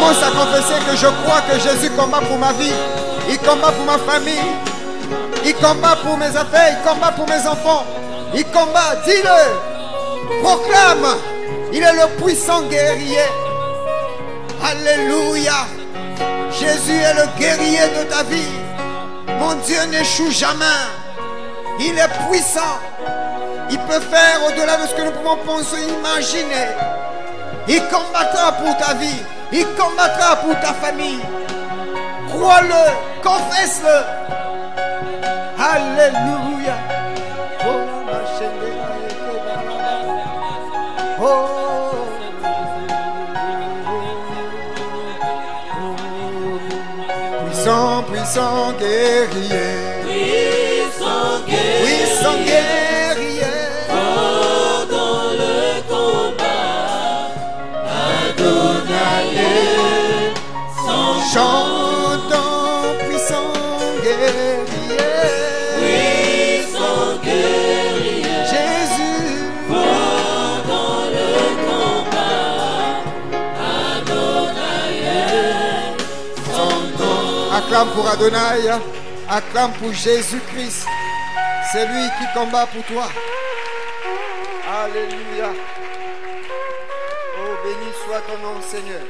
commence à confesser que je crois que Jésus combat pour ma vie. Il combat pour ma famille. Il combat pour mes affaires. Il combat pour mes enfants. Il combat. Dis-le. Proclame. Il est le puissant guerrier. Alléluia. Jésus est le guerrier de ta vie. Mon Dieu n'échoue jamais. Il est puissant. Il peut faire au-delà de ce que nous pouvons penser, imaginer. Il combattra pour ta vie. Il combattra pour ta famille. Crois-le, confesse-le. Alléluia. Oh. Puissant, puissant guerrier. Puissant guerrier. Puissant guerrier. Fort dans le combat. Adonai, son Chantons, puissant guerrier. puissant guerrier. Jésus. Fort dans le combat. Adonai, son nom. Acclame pour Adonai. Acclame pour Jésus-Christ. C'est lui qui combat pour toi. Alléluia. Oh, béni soit ton nom, Seigneur.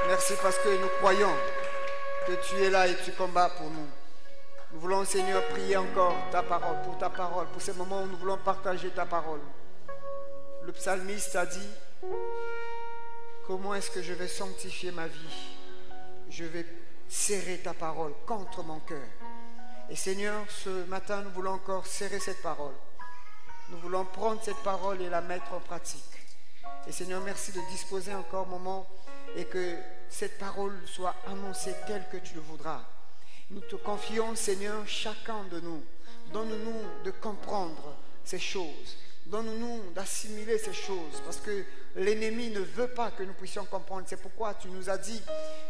Merci parce que nous croyons que tu es là et tu combats pour nous. Nous voulons, Seigneur, prier encore ta parole, pour ces moments où nous voulons partager ta parole. Le psalmiste a dit, comment est-ce que je vais sanctifier ma vie? Je vais serrer ta parole contre mon cœur. Et Seigneur, ce matin, nous voulons encore serrer cette parole. Nous voulons prendre cette parole et la mettre en pratique. Et Seigneur, merci de disposer encore un moment et que cette parole soit annoncée telle que tu le voudras. Nous te confions, Seigneur, chacun de nous. Donne-nous de comprendre ces choses. Donne-nous d'assimiler ces choses parce que l'ennemi ne veut pas que nous puissions comprendre. C'est pourquoi tu nous as dit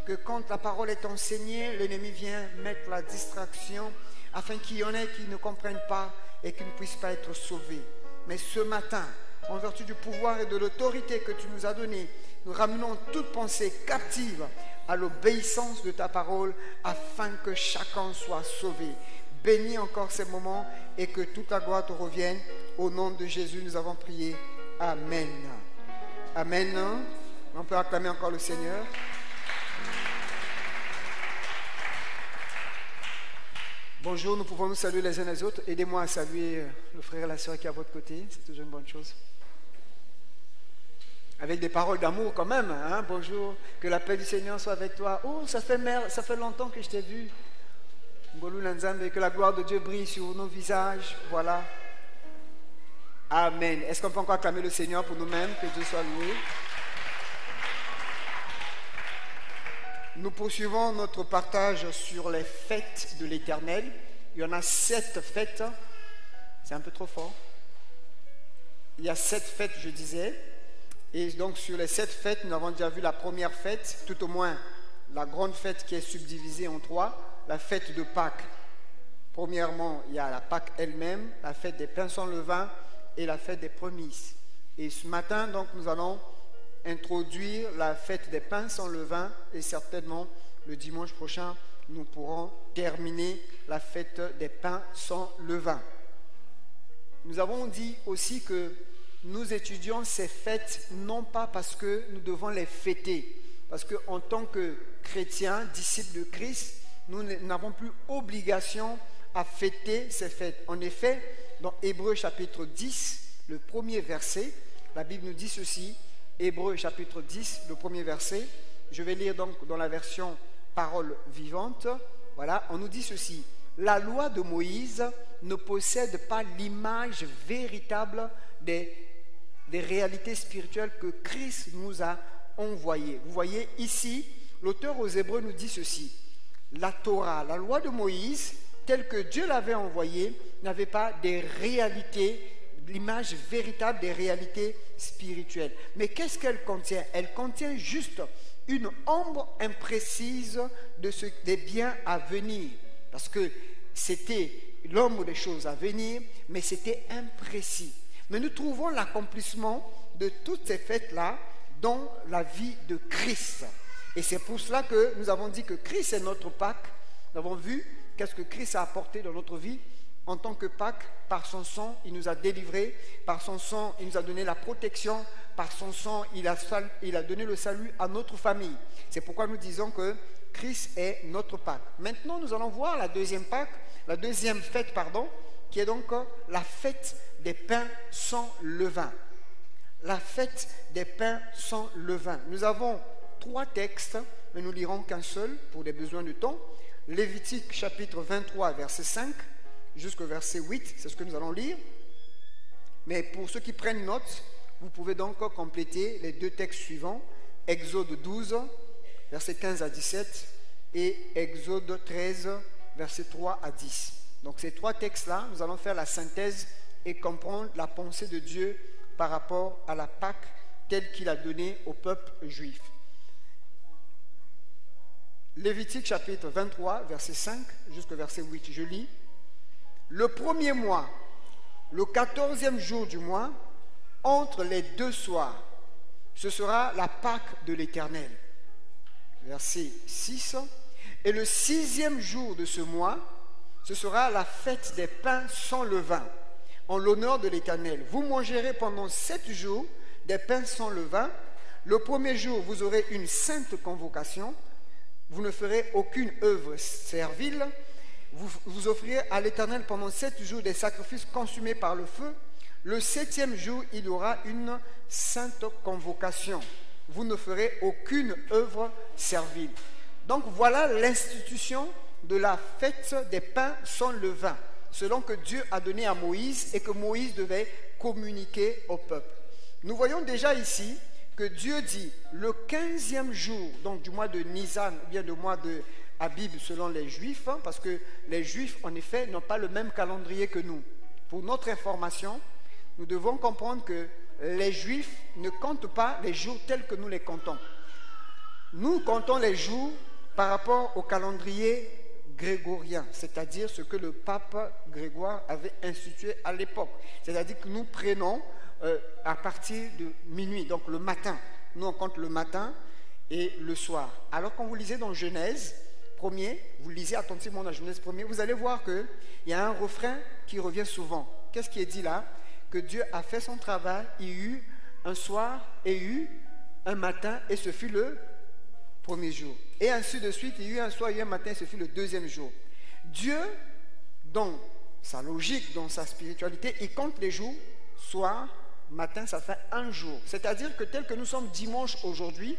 que quand la parole est enseignée, l'ennemi vient mettre la distraction afin qu'il y en ait qui ne comprennent pas et qui ne puissent pas être sauvés. Mais ce matin, en vertu du pouvoir et de l'autorité que tu nous as donné, nous ramenons toute pensée captive à l'obéissance de ta parole afin que chacun soit sauvé. Bénis encore ces moments et que toute la gloire te revienne. Au nom de Jésus, nous avons prié. Amen. Amen. On peut acclamer encore le Seigneur. Bonjour, nous pouvons nous saluer les uns les autres. Aidez-moi à saluer le frère et la soeur qui est à votre côté. C'est toujours une bonne chose. Avec des paroles d'amour quand même. Hein? Bonjour, que la paix du Seigneur soit avec toi. Oh, ça fait longtemps que je t'ai vu. Que la gloire de Dieu brille sur nos visages. Voilà. Amen. Est-ce qu'on peut encore acclamer le Seigneur pour nous-mêmes? Que Dieu soit loué. Nous poursuivons notre partage sur les fêtes de l'Éternel. Il y en a 7 fêtes. C'est un peu trop fort. Il y a 7 fêtes, je disais. Et donc sur les 7 fêtes, nous avons déjà vu la première fête, tout au moins la grande fête qui est subdivisée en 3, la fête de Pâques. Premièrement, il y a la Pâques elle-même, la fête des pains sans levain et la fête des prémices. Et ce matin, donc, nous allons introduire la fête des pains sans levain et certainement le dimanche prochain, nous pourrons terminer la fête des pains sans levain. Nous avons dit aussi que nous étudions ces fêtes non pas parce que nous devons les fêter, parce qu'en tant que chrétiens, disciples de Christ, nous n'avons plus obligation à fêter ces fêtes. En effet, dans Hébreux chapitre 10, le premier verset, la Bible nous dit ceci, Hébreux chapitre 10, le premier verset, je vais lire donc dans la version parole vivante, voilà, on nous dit ceci, la loi de Moïse ne possède pas l'image véritable des réalités spirituelles que Christ nous a envoyées. Vous voyez ici, l'auteur aux Hébreux nous dit ceci, la Torah, la loi de Moïse, telle que Dieu l'avait envoyée, n'avait pas des réalités, l'image véritable des réalités spirituelles. Mais qu'est-ce qu'elle contient? Elle contient juste une ombre imprécise des biens à venir. Parce que c'était l'ombre des choses à venir, mais c'était imprécis. Mais nous trouvons l'accomplissement de toutes ces fêtes-là dans la vie de Christ. Et c'est pour cela que nous avons dit que Christ est notre Pâques. Nous avons vu qu'est-ce que Christ a apporté dans notre vie. En tant que Pâques, par son sang, il nous a délivrés. Par son sang, il nous a donné la protection. Par son sang, il a donné le salut à notre famille. C'est pourquoi nous disons que Christ est notre Pâques. Maintenant, nous allons voir la deuxième Pâques, la deuxième fête, qui est donc la fête des pains sans levain. La fête des pains sans levain. Nous avons 3 textes, mais nous lirons qu'un seul pour des besoins de temps. Lévitique chapitre 23, verset 5, jusqu'au verset 8, c'est ce que nous allons lire. Mais pour ceux qui prennent note, vous pouvez donc compléter les 2 textes suivants. Exode 12, verset 15 à 17, et Exode 13, verset 3 à 10. Donc ces 3 textes-là, nous allons faire la synthèse et comprendre la pensée de Dieu par rapport à la Pâque telle qu'il a donnée au peuple juif. Lévitique chapitre 23, verset 5 jusqu'au verset 8, je lis. Le premier mois, le 14e jour du mois, entre les 2 soirs, ce sera la Pâque de l'Éternel. Verset 6. Et le 6e jour de ce mois, ce sera la fête des pains sans levain, en l'honneur de l'Éternel. Vous mangerez pendant 7 jours des pains sans levain. Le premier jour, vous aurez une sainte convocation. Vous ne ferez aucune œuvre servile. Vous offrirez à l'Éternel pendant 7 jours des sacrifices consumés par le feu. Le 7e jour, il y aura une sainte convocation. Vous ne ferez aucune œuvre servile. Donc voilà l'institution de la fête des pains sans levain, selon que Dieu a donné à Moïse et que Moïse devait communiquer au peuple. Nous voyons déjà ici que Dieu dit le 15e jour, donc du mois de Nisan, ou bien du mois de Abib selon les Juifs, parce que les Juifs en effet n'ont pas le même calendrier que nous. Pour notre information, nous devons comprendre que les Juifs ne comptent pas les jours tels que nous les comptons. Nous comptons les jours par rapport au calendrier grégorien, c'est-à-dire ce que le pape Grégoire avait institué à l'époque. C'est-à-dire que nous prenons à partir de minuit, donc le matin. Nous on compte le matin et le soir. Alors quand vous lisez dans Genèse 1er, vous lisez attentivement dans Genèse 1er, vous allez voir qu'il y a un refrain qui revient souvent. Qu'est-ce qui est dit là? Que Dieu a fait son travail, il y eut un soir et il y eut un matin et ce fut le premier jour. Et ainsi de suite, il y eut un soir, il y eut un matin et ce fut le 2e jour. Dieu, dans sa logique, dans sa spiritualité, il compte les jours, soir, matin, ça fait un jour. C'est-à-dire que tel que nous sommes dimanche aujourd'hui,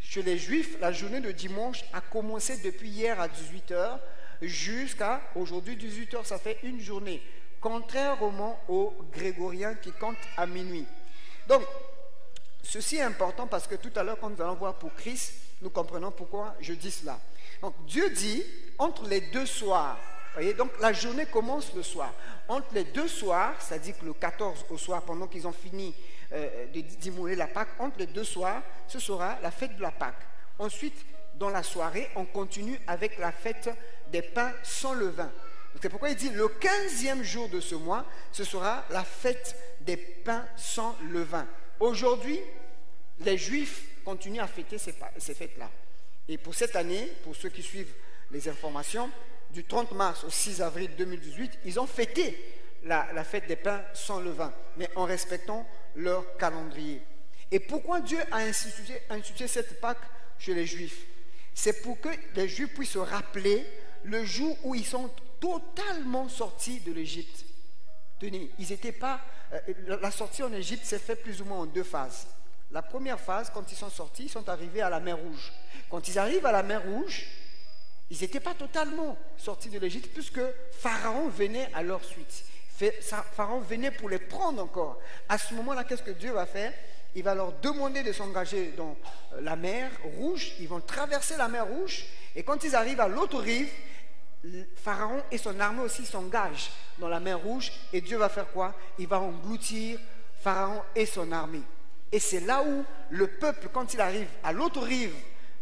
chez les Juifs, la journée de dimanche a commencé depuis hier à 18h jusqu'à aujourd'hui 18h, ça fait une journée. Contrairement aux grégoriens qui comptent à minuit. Donc, ceci est important parce que tout à l'heure, quand nous allons voir pour Christ, nous comprenons pourquoi je dis cela. Donc, Dieu dit, entre les 2 soirs, voyez, donc la journée commence le soir. Entre les 2 soirs, c'est-à-dire que le 14 au soir, pendant qu'ils ont fini d'immoler la Pâque, entre les 2 soirs, ce sera la fête de la Pâque. Ensuite, dans la soirée, on continue avec la fête des pains sans levain. C'est pourquoi il dit le 15e jour de ce mois, ce sera la fête des pains sans levain. Aujourd'hui, les Juifs continuent à fêter ces fêtes-là. Et pour cette année, pour ceux qui suivent les informations, du 30 mars au 6 avril 2018, ils ont fêté la fête des pains sans levain, mais en respectant leur calendrier. Et pourquoi Dieu a institué cette Pâque chez les Juifs? C'est pour que les Juifs puissent se rappeler le jour où ils sont totalement sortis de l'Égypte. Tenez, ils n'étaient pas... la sortie en Égypte s'est faite plus ou moins en 2 phases. La première phase, quand ils sont sortis, ils sont arrivés à la mer Rouge. Quand ils arrivent à la mer Rouge, ils n'étaient pas totalement sortis de l'Égypte puisque Pharaon venait à leur suite. Pharaon venait pour les prendre encore. À ce moment-là, qu'est-ce que Dieu va faire? Il va leur demander de s'engager dans la mer Rouge. Ils vont traverser la mer Rouge. Et quand ils arrivent à l'autre rive, Pharaon et son armée aussi s'engagent dans la mer Rouge. Et Dieu va faire quoi? Il va engloutir Pharaon et son armée. Et c'est là où le peuple, quand il arrive à l'autre rive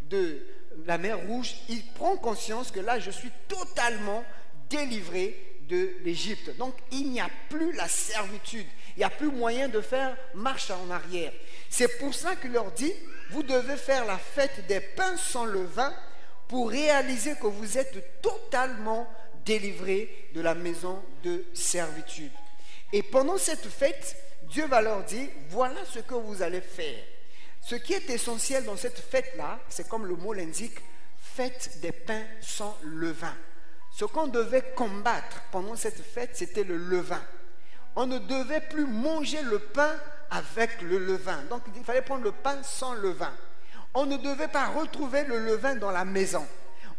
de la mer Rouge, il prend conscience que là, je suis totalement délivré de l'Égypte. Donc, il n'y a plus la servitude. Il n'y a plus moyen de faire marche en arrière. C'est pour ça qu'il leur dit, vous devez faire la fête des pains sans levain pour réaliser que vous êtes totalement délivrés de la maison de servitude. Et pendant cette fête, Dieu va leur dire, voilà ce que vous allez faire. Ce qui est essentiel dans cette fête-là, c'est comme le mot l'indique, fête des pains sans levain. Ce qu'on devait combattre pendant cette fête, c'était le levain. On ne devait plus manger le pain avec le levain. Donc il fallait prendre le pain sans levain. On ne devait pas retrouver le levain dans la maison.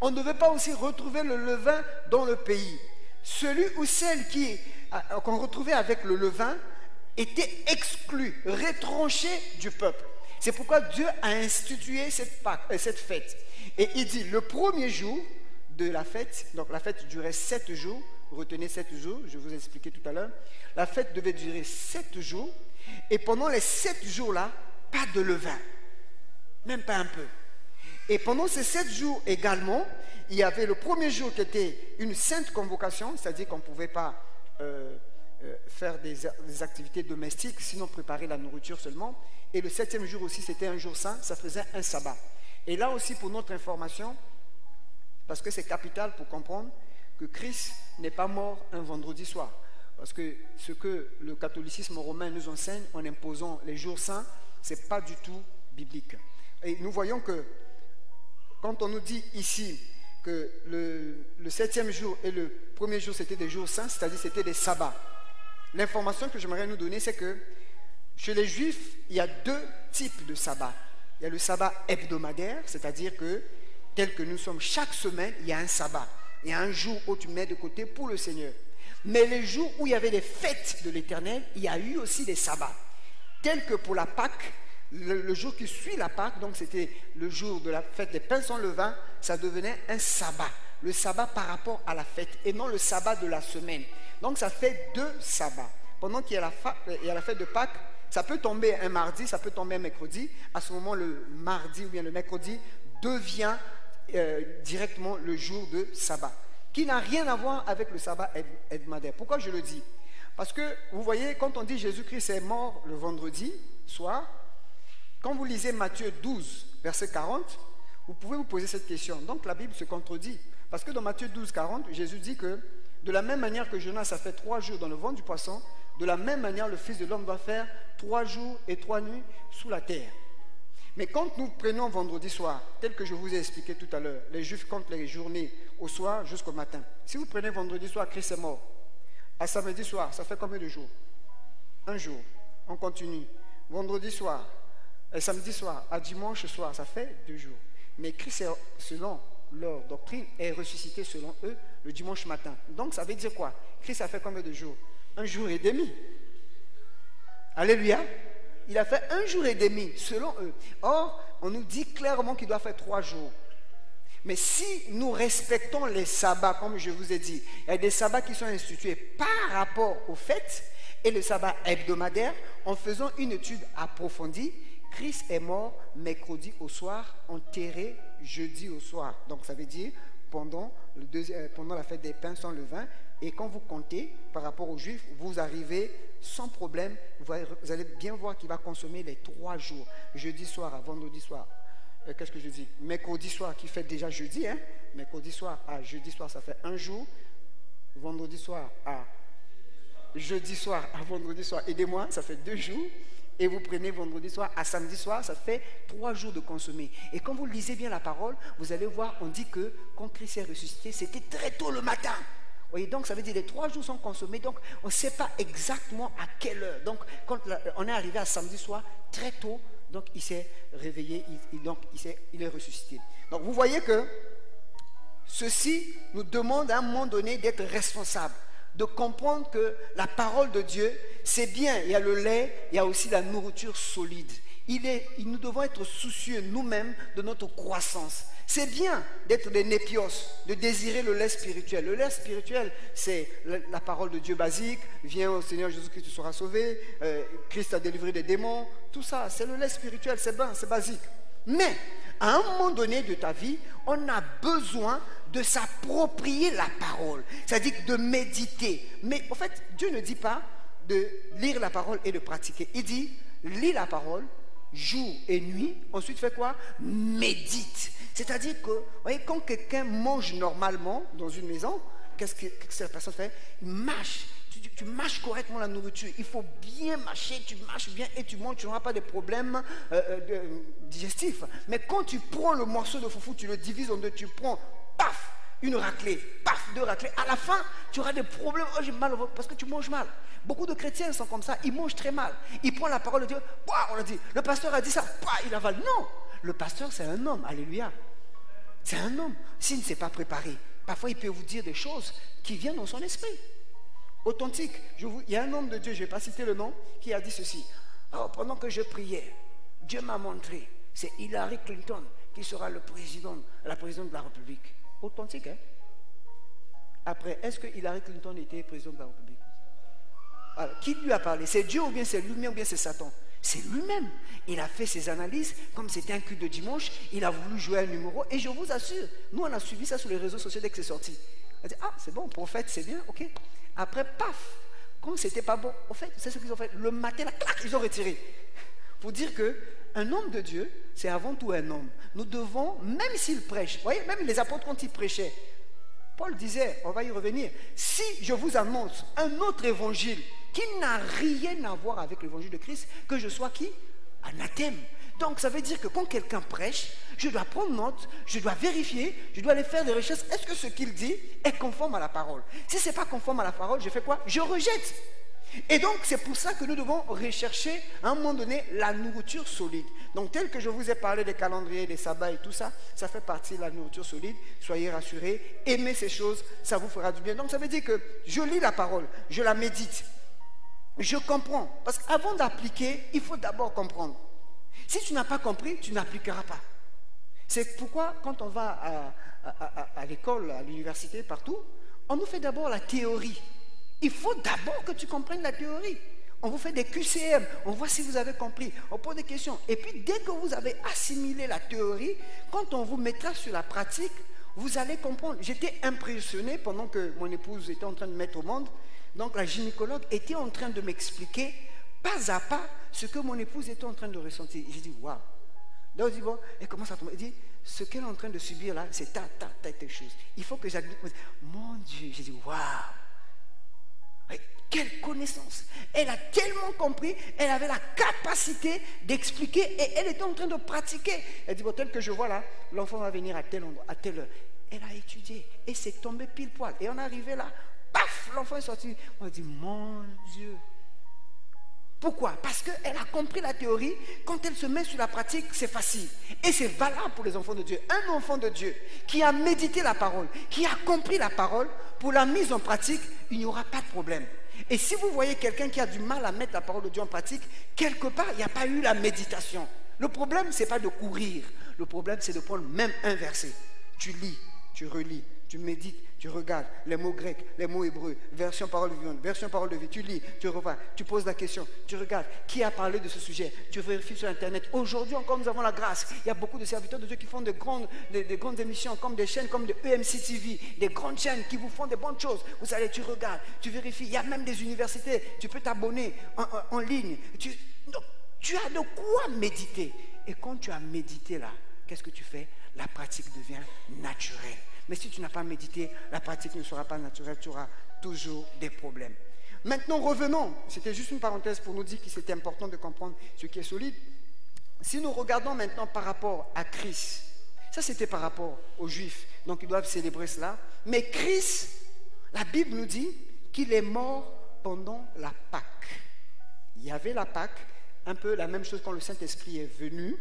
On ne devait pas aussi retrouver le levain dans le pays. Celui ou celle qu'on retrouvait avec le levain était exclu, retranché du peuple. C'est pourquoi Dieu a institué cette fête. Et il dit, le premier jour de la fête, donc la fête durait 7 jours, retenez 7 jours, je vous ai expliqué tout à l'heure, la fête devait durer 7 jours, et pendant les 7 jours-là, pas de levain, même pas un peu. Et pendant ces 7 jours également, il y avait le premier jour qui était une sainte convocation, c'est-à-dire qu'on ne pouvait pas faire des activités domestiques, sinon préparer la nourriture seulement. Et le 7e jour aussi, c'était un jour saint, ça faisait un sabbat. Et là aussi, pour notre information, parce que c'est capital pour comprendre que Christ n'est pas mort un vendredi soir. Parce que ce que le catholicisme romain nous enseigne en imposant les jours saints, ce n'est pas du tout biblique. Et nous voyons que quand on nous dit ici que le 7e jour et le premier jour c'était des jours saints, c'est-à-dire c'était des sabbats, l'information que j'aimerais nous donner, c'est que chez les Juifs, il y a 2 types de sabbats. Il y a le sabbat hebdomadaire, c'est-à-dire que tel que nous sommes chaque semaine, il y a un sabbat. Il y a un jour où tu mets de côté pour le Seigneur. Mais les jours où il y avait les fêtes de l'Éternel, il y a eu aussi des sabbats. Tels que pour la Pâque, le jour qui suit la Pâque, donc c'était le jour de la fête des pains sans levain, ça devenait un sabbat. Le sabbat par rapport à la fête et non le sabbat de la semaine. Donc ça fait 2 sabbats. Pendant qu'il y a la fête de Pâques, ça peut tomber un mardi, ça peut tomber un mercredi. À ce moment, le mardi ou bien le mercredi devient directement le jour de sabbat, qui n'a rien à voir avec le sabbat hebdomadaire. Pourquoi je le dis? Parce que, vous voyez, quand on dit Jésus-Christ est mort le vendredi soir, quand vous lisez Matthieu 12, verset 40, vous pouvez vous poser cette question. Donc la Bible se contredit. Parce que dans Matthieu 12, 40, Jésus dit que de la même manière que Jonas a fait 3 jours dans le ventre du poisson, de la même manière le Fils de l'homme doit faire 3 jours et 3 nuits sous la terre. Mais quand nous prenons vendredi soir, tel que je vous ai expliqué tout à l'heure, les Juifs comptent les journées au soir jusqu'au matin. Si vous prenez vendredi soir, Christ est mort. À samedi soir, ça fait combien de jours? 1 jour. On continue. Vendredi soir, samedi soir, à dimanche soir, ça fait 2 jours. Mais Christ, selon leur doctrine, est ressuscité selon eux le dimanche matin. Donc ça veut dire quoi? Christ a fait combien de jours? 1 jour et demi. Alléluia. Il a fait 1 jour et demi selon eux. Or, on nous dit clairement qu'il doit faire 3 jours. Mais si nous respectons les sabbats, comme je vous ai dit, il y a des sabbats qui sont institués par rapport aux fêtes et le sabbat hebdomadaire, en faisant une étude approfondie, Christ est mort mercredi au soir, enterré jeudi au soir. Donc ça veut dire pendant la fête des pains sans levain. Et quand vous comptez par rapport aux Juifs, vous arrivez sans problème. Vous allez bien voir qu'il va consommer les 3 jours. Jeudi soir à vendredi soir. Qu'est-ce que je dis? Mercredi soir qui fait déjà jeudi. Mercredi soir à jeudi soir, ça fait 1 jour. Vendredi soir à jeudi soir à vendredi soir. Aidez-moi, ça fait 2 jours. Et vous prenez vendredi soir à samedi soir, ça fait 3 jours de consommer. Et quand vous lisez bien la parole, vous allez voir, on dit que quand Christ est ressuscité, c'était très tôt le matin. Vous voyez, donc ça veut dire que les 3 jours sont consommés, donc on ne sait pas exactement à quelle heure. Donc quand on est arrivé à samedi soir, très tôt, donc il s'est réveillé, il est ressuscité. Donc vous voyez que ceci nous demande à un moment donné d'être responsable, de comprendre que la parole de Dieu, c'est bien, il y a le lait, il y a aussi la nourriture solide. Nous devons être soucieux nous-mêmes de notre croissance. C'est bien d'être des népios, de désirer le lait spirituel. Le lait spirituel, c'est la parole de Dieu basique. Viens au Seigneur Jésus-Christ, tu seras sauvé. Christ a délivré des démons. Tout ça, c'est le lait spirituel, c'est bien, c'est basique. Mais, à un moment donné de ta vie, on a besoin de s'approprier la parole. C'est-à-dire de méditer. Mais en fait, Dieu ne dit pas de lire la parole et de pratiquer. Il dit, lis la parole, jour et nuit. Ensuite, fais quoi? Médite. C'est-à-dire que, vous voyez, quand quelqu'un mange normalement dans une maison, qu'est-ce que la personne fait? Il mâche. Tu mâches correctement la nourriture. Il faut bien mâcher, tu mâches bien et tu manges, tu n'auras pas de problèmes digestifs. Mais quand tu prends le morceau de foufou, tu le divises en deux, tu prends, paf, une raclée, paf, deux raclées. À la fin, tu auras des problèmes. Oh, j'ai mal au ventre parce que tu manges mal. Beaucoup de chrétiens sont comme ça, ils mangent très mal. Ils prennent la parole de Dieu, on l'a dit, le pasteur a dit ça, il avale. Non, le pasteur c'est un homme, alléluia. C'est un homme. S'il ne s'est pas préparé, parfois il peut vous dire des choses qui viennent dans son esprit. Authentique. Il y a un homme de Dieu, je ne vais pas citer le nom, qui a dit ceci. Oh, pendant que je priais, Dieu m'a montré, c'est Hillary Clinton qui sera la présidente de la République. Authentique, hein? Après, est-ce que Hillary Clinton était présidente de la République? Alors, qui lui a parlé? C'est Dieu ou bien c'est lui-même ou bien c'est Satan? C'est lui-même. Il a fait ses analyses, comme c'était un culte de dimanche, il a voulu jouer un numéro, et je vous assure, nous on a suivi ça sur les réseaux sociaux dès que c'est sorti. On a dit, c'est bon, prophète, c'est bien, ok. Après, paf, quand c'était pas bon, au fait, c'est ce qu'ils ont fait. Le matin, là, clac, ils ont retiré. Pour dire qu'un homme de Dieu, c'est avant tout un homme. Nous devons, même s'il prêche, vous voyez, même les apôtres quand ils prêchaient, Paul disait, on va y revenir, si je vous annonce un autre évangile qui n'a rien à voir avec l'évangile de Christ, que je sois qui? Anathème. Donc ça veut dire que quand quelqu'un prêche, je dois prendre note, je dois vérifier, je dois aller faire des recherches. Est-ce que ce qu'il dit est conforme à la parole? Si ce n'est pas conforme à la parole, je fais quoi? Je rejette. Et donc c'est pour ça que nous devons rechercher à un moment donné la nourriture solide. Donc tel que je vous ai parlé des calendriers, des sabbats et tout ça, ça fait partie de la nourriture solide. Soyez rassurés, aimez ces choses, ça vous fera du bien. Donc ça veut dire que je lis la parole, je la médite, je comprends. Parce qu'avant d'appliquer, il faut d'abord comprendre. Si tu n'as pas compris, tu n'appliqueras pas. C'est pourquoi quand on va à l'école, à l'université, partout, on nous fait d'abord la théorie. Il faut d'abord que tu comprennes la théorie. On vous fait des QCM, on voit si vous avez compris, on pose des questions. Et puis dès que vous avez assimilé la théorie, quand on vous mettra sur la pratique, vous allez comprendre. J'étais impressionné pendant que mon épouse était en train de mettre au monde. Donc la gynécologue était en train de m'expliquer pas à pas ce que mon épouse était en train de ressentir. J'ai dit, waouh. Donc je dis, bon, elle commence à tomber. Elle dit, ce qu'elle est en train de subir là, c'est telle chose. Il faut que j'admette. Mon Dieu, j'ai dit, waouh. Quelle connaissance. Elle a tellement compris, elle avait la capacité d'expliquer et elle était en train de pratiquer. Elle dit, bon, tel que je vois là, l'enfant va venir à tel endroit, à telle heure. Elle a étudié et c'est tombé pile poil. Et on est arrivé là, paf, l'enfant est sorti. On a dit, mon Dieu. Pourquoi? Parce qu'elle a compris la théorie. Quand elle se met sur la pratique, c'est facile. Et c'est valable pour les enfants de Dieu. Un enfant de Dieu qui a médité la parole, qui a compris la parole, pour la mise en pratique, il n'y aura pas de problème. Et si vous voyez quelqu'un qui a du mal à mettre la parole de Dieu en pratique, quelque part, il n'y a pas eu la méditation. Le problème, ce n'est pas de courir. Le problème, c'est de prendre même un verset. Tu lis, tu relis, tu médites, tu regardes les mots grecs, les mots hébreux, version parole vivante, version parole de vie, tu lis, tu revois, tu poses la question, tu regardes qui a parlé de ce sujet, tu vérifies sur Internet. Aujourd'hui encore, nous avons la grâce. Il y a beaucoup de serviteurs de Dieu qui font des grandes émissions, comme des chaînes comme de EMC TV, des grandes chaînes qui vous font des bonnes choses. Vous allez, tu regardes, tu vérifies. Il y a même des universités, tu peux t'abonner en ligne. Donc, tu as de quoi méditer. Et quand tu as médité là, qu'est-ce que tu fais? La pratique devient naturelle. Mais si tu n'as pas médité, la pratique ne sera pas naturelle, tu auras toujours des problèmes. Maintenant, revenons. C'était juste une parenthèse pour nous dire que c'était important de comprendre ce qui est solide. Si nous regardons maintenant par rapport à Christ, ça c'était par rapport aux Juifs, donc ils doivent célébrer cela. Mais Christ, la Bible nous dit qu'il est mort pendant la Pâque. Il y avait la Pâque, un peu la même chose quand le Saint-Esprit est venu.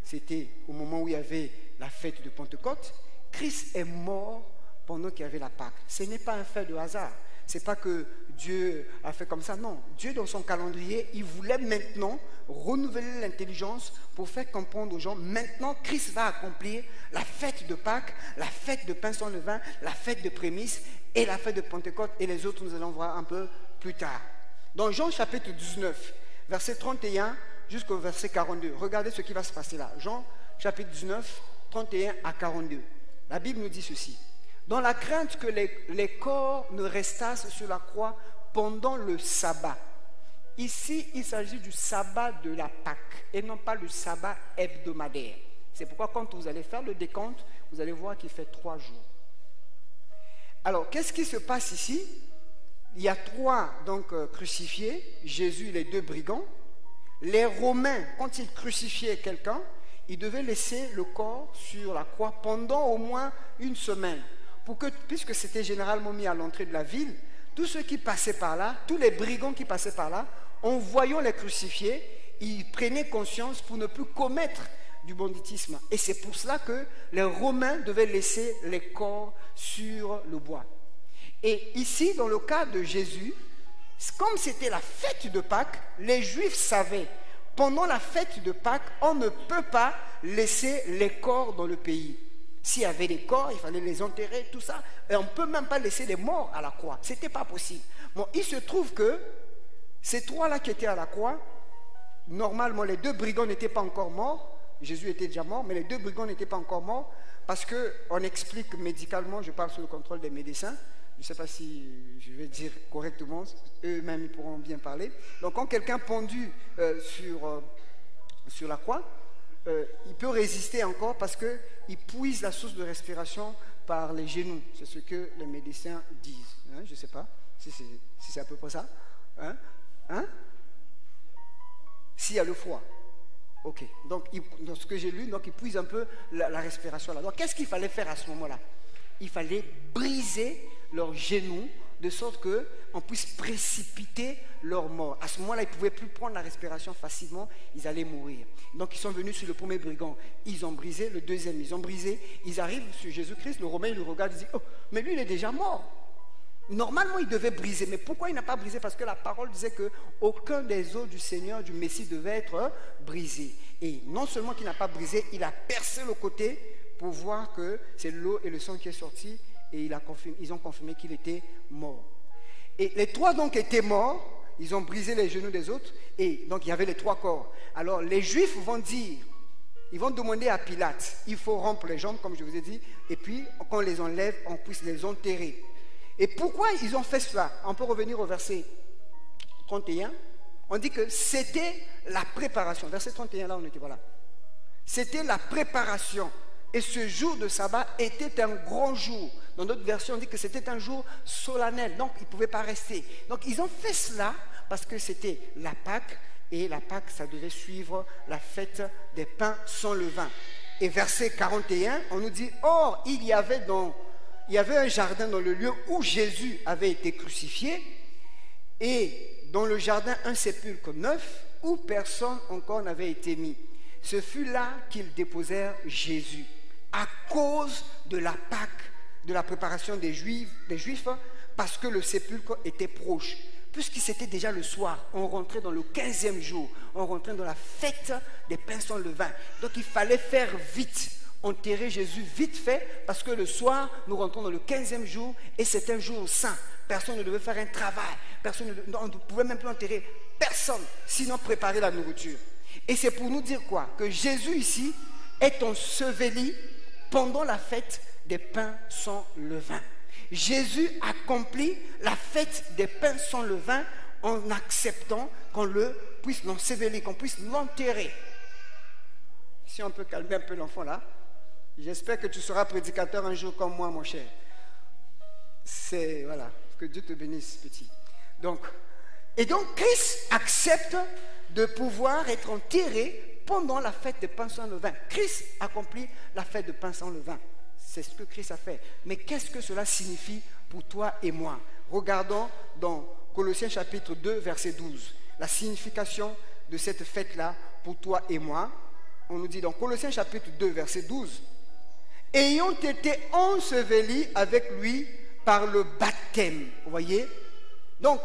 C'était au moment où il y avait la fête de Pentecôte. Christ est mort pendant qu'il y avait la Pâque. Ce n'est pas un fait de hasard. Ce n'est pas que Dieu a fait comme ça. Non. Dieu, dans son calendrier, il voulait maintenant renouveler l'intelligence pour faire comprendre aux gens, maintenant, Christ va accomplir la fête de Pâques, la fête de pain sans levain, la fête de prémices et la fête de Pentecôte. Et les autres, nous allons voir un peu plus tard. Dans Jean chapitre 19, verset 31 jusqu'au verset 42. Regardez ce qui va se passer là. Jean chapitre 19, 31 à 42. La Bible nous dit ceci. Dans la crainte que les corps ne restassent sur la croix pendant le sabbat, Ici, il s'agit du sabbat de la Pâque et non pas le sabbat hebdomadaire. C'est pourquoi quand vous allez faire le décompte, vous allez voir qu'il fait 3 jours. Alors, qu'est-ce qui se passe ici? Il y a 3 donc crucifiés, Jésus et les 2 brigands. Les Romains, quand ils crucifiaient quelqu'un, ils devaient laisser le corps sur la croix pendant au moins 1 semaine. Puisque c'était généralement mis à l'entrée de la ville, tous ceux qui passaient par là, tous les brigands qui passaient par là, en voyant les crucifiés, ils prenaient conscience pour ne plus commettre du banditisme. Et c'est pour cela que les Romains devaient laisser les corps sur le bois. Et ici, dans le cas de Jésus, comme c'était la fête de Pâques, les Juifs savaient, pendant la fête de Pâques, on ne peut pas laisser les corps dans le pays. S'il y avait des corps, il fallait les enterrer, tout ça. Et on ne peut même pas laisser les morts à la croix. Ce n'était pas possible. Bon, il se trouve que ces 3-là qui étaient à la croix, normalement, les 2 brigands n'étaient pas encore morts. Jésus était déjà mort, mais les 2 brigands n'étaient pas encore morts parce qu'on explique médicalement, je parle sous le contrôle des médecins, je ne sais pas si je vais dire correctement, eux-mêmes ils pourront bien parler. Donc quand quelqu'un pendu sur la croix, il peut résister encore parce qu'il puise la source de respiration par les genoux. C'est ce que les médecins disent. Hein, je ne sais pas si c'est à peu près ça. S'il y a le froid. Ok, donc dans ce que j'ai lu, donc il puise un peu la respiration là. Donc qu'est-ce qu'il fallait faire à ce moment-là? Il fallait briser leurs genoux de sorte qu'on puisse précipiter leur mort. À ce moment-là, ils ne pouvaient plus prendre la respiration facilement, ils allaient mourir. Donc ils sont venus sur le premier brigand, ils ont brisé, le deuxième, ils ont brisé, ils arrivent sur Jésus-Christ, le Romain il le regarde, il dit, oh, mais lui il est déjà mort. Normalement, il devait briser. Mais pourquoi il n'a pas brisé? Parce que la parole disait qu'aucun des os du Seigneur, du Messie, devait être brisé. Et non seulement qu'il n'a pas brisé, il a percé le côté pour voir que c'est l'eau et le sang qui est sorti. Et ils ont confirmé qu'il était mort. Et les 3 donc étaient morts. Ils ont brisé les genoux des autres. Et donc, il y avait les 3 corps. Alors, les Juifs vont dire, ils vont demander à Pilate, il faut rompre les jambes, comme je vous ai dit. Et puis, quand on les enlève, on puisse les enterrer. Et pourquoi ils ont fait cela? On peut revenir au verset 31. On dit que c'était la préparation. Verset 31, là, on était voilà. C'était la préparation. Et ce jour de sabbat était un grand jour. Dans d'autres versions, on dit que c'était un jour solennel. Donc, ils ne pouvaient pas rester. Donc, ils ont fait cela parce que c'était la Pâque. Et la Pâque, ça devait suivre la fête des pains sans levain. Et verset 41, on nous dit, or, il y avait un jardin dans le lieu où Jésus avait été crucifié, et dans le jardin un sépulcre neuf où personne encore n'avait été mis. Ce fut là qu'ils déposèrent Jésus, à cause de la Pâque, de la préparation des Juifs, parce que le sépulcre était proche. Puisque c'était déjà le soir, on rentrait dans le 15e jour, on rentrait dans la fête des pains sans levain. Donc il fallait faire vite, enterrer Jésus vite fait, parce que le soir, nous rentrons dans le 15e jour, et c'est un jour saint. Personne ne devait faire un travail, on ne pouvait même plus enterrer personne, sinon préparer la nourriture. Et c'est pour nous dire quoi? Que Jésus ici est enseveli pendant la fête des pains sans levain. Jésus accomplit la fête des pains sans levain en acceptant qu'on le puisse l'ensevelir, qu'on puisse l'enterrer. Si on peut calmer un peu l'enfant là, j'espère que tu seras prédicateur un jour comme moi, mon cher. C'est, voilà, que Dieu te bénisse, petit. Donc Christ accepte de pouvoir être enterré pendant la fête des pains sans levain. Christ accomplit la fête des pains sans levain. C'est ce que Christ a fait. Mais qu'est-ce que cela signifie pour toi et moi? Regardons dans Colossiens chapitre 2, verset 12. La signification de cette fête-là pour toi et moi. On nous dit dans Colossiens chapitre 2, verset 12. Ayant été ensevelis avec lui par le baptême. Vous voyez? Donc,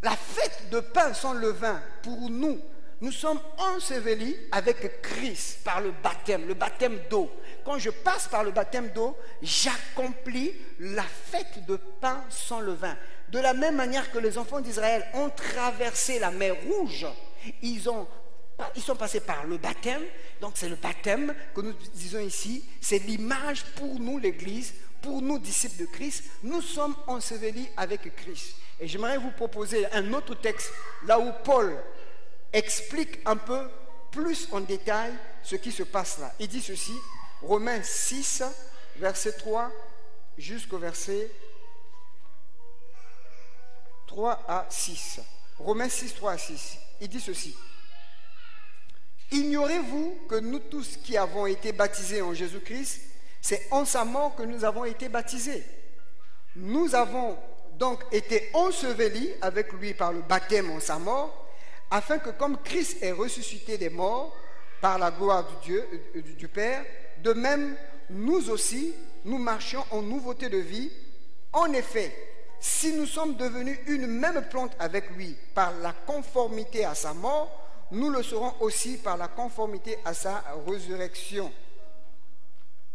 la fête de pain sans levain, pour nous, nous sommes ensevelis avec Christ par le baptême d'eau. Quand je passe par le baptême d'eau, j'accomplis la fête de pain sans levain. De la même manière que les enfants d'Israël ont traversé la mer Rouge, ils sont passés par le baptême. Donc c'est le baptême que nous disons ici, c'est l'image pour nous l'Église, pour nous disciples de Christ. Nous sommes ensevelis avec Christ. Et j'aimerais vous proposer un autre texte, là où Paul explique un peu plus en détail ce qui se passe là. Il dit ceci, Romains 6, verset 3 jusqu'au verset 3 à 6. Romains 6, 3 à 6. Il dit ceci. Ignorez-vous que nous tous qui avons été baptisés en Jésus-Christ, c'est en sa mort que nous avons été baptisés. Nous avons donc été ensevelis avec lui par le baptême en sa mort, afin que comme Christ est ressuscité des morts par la gloire du Père, de même nous aussi, nous marchions en nouveauté de vie. En effet, si nous sommes devenus une même plante avec lui par la conformité à sa mort, nous le serons aussi par la conformité à sa résurrection.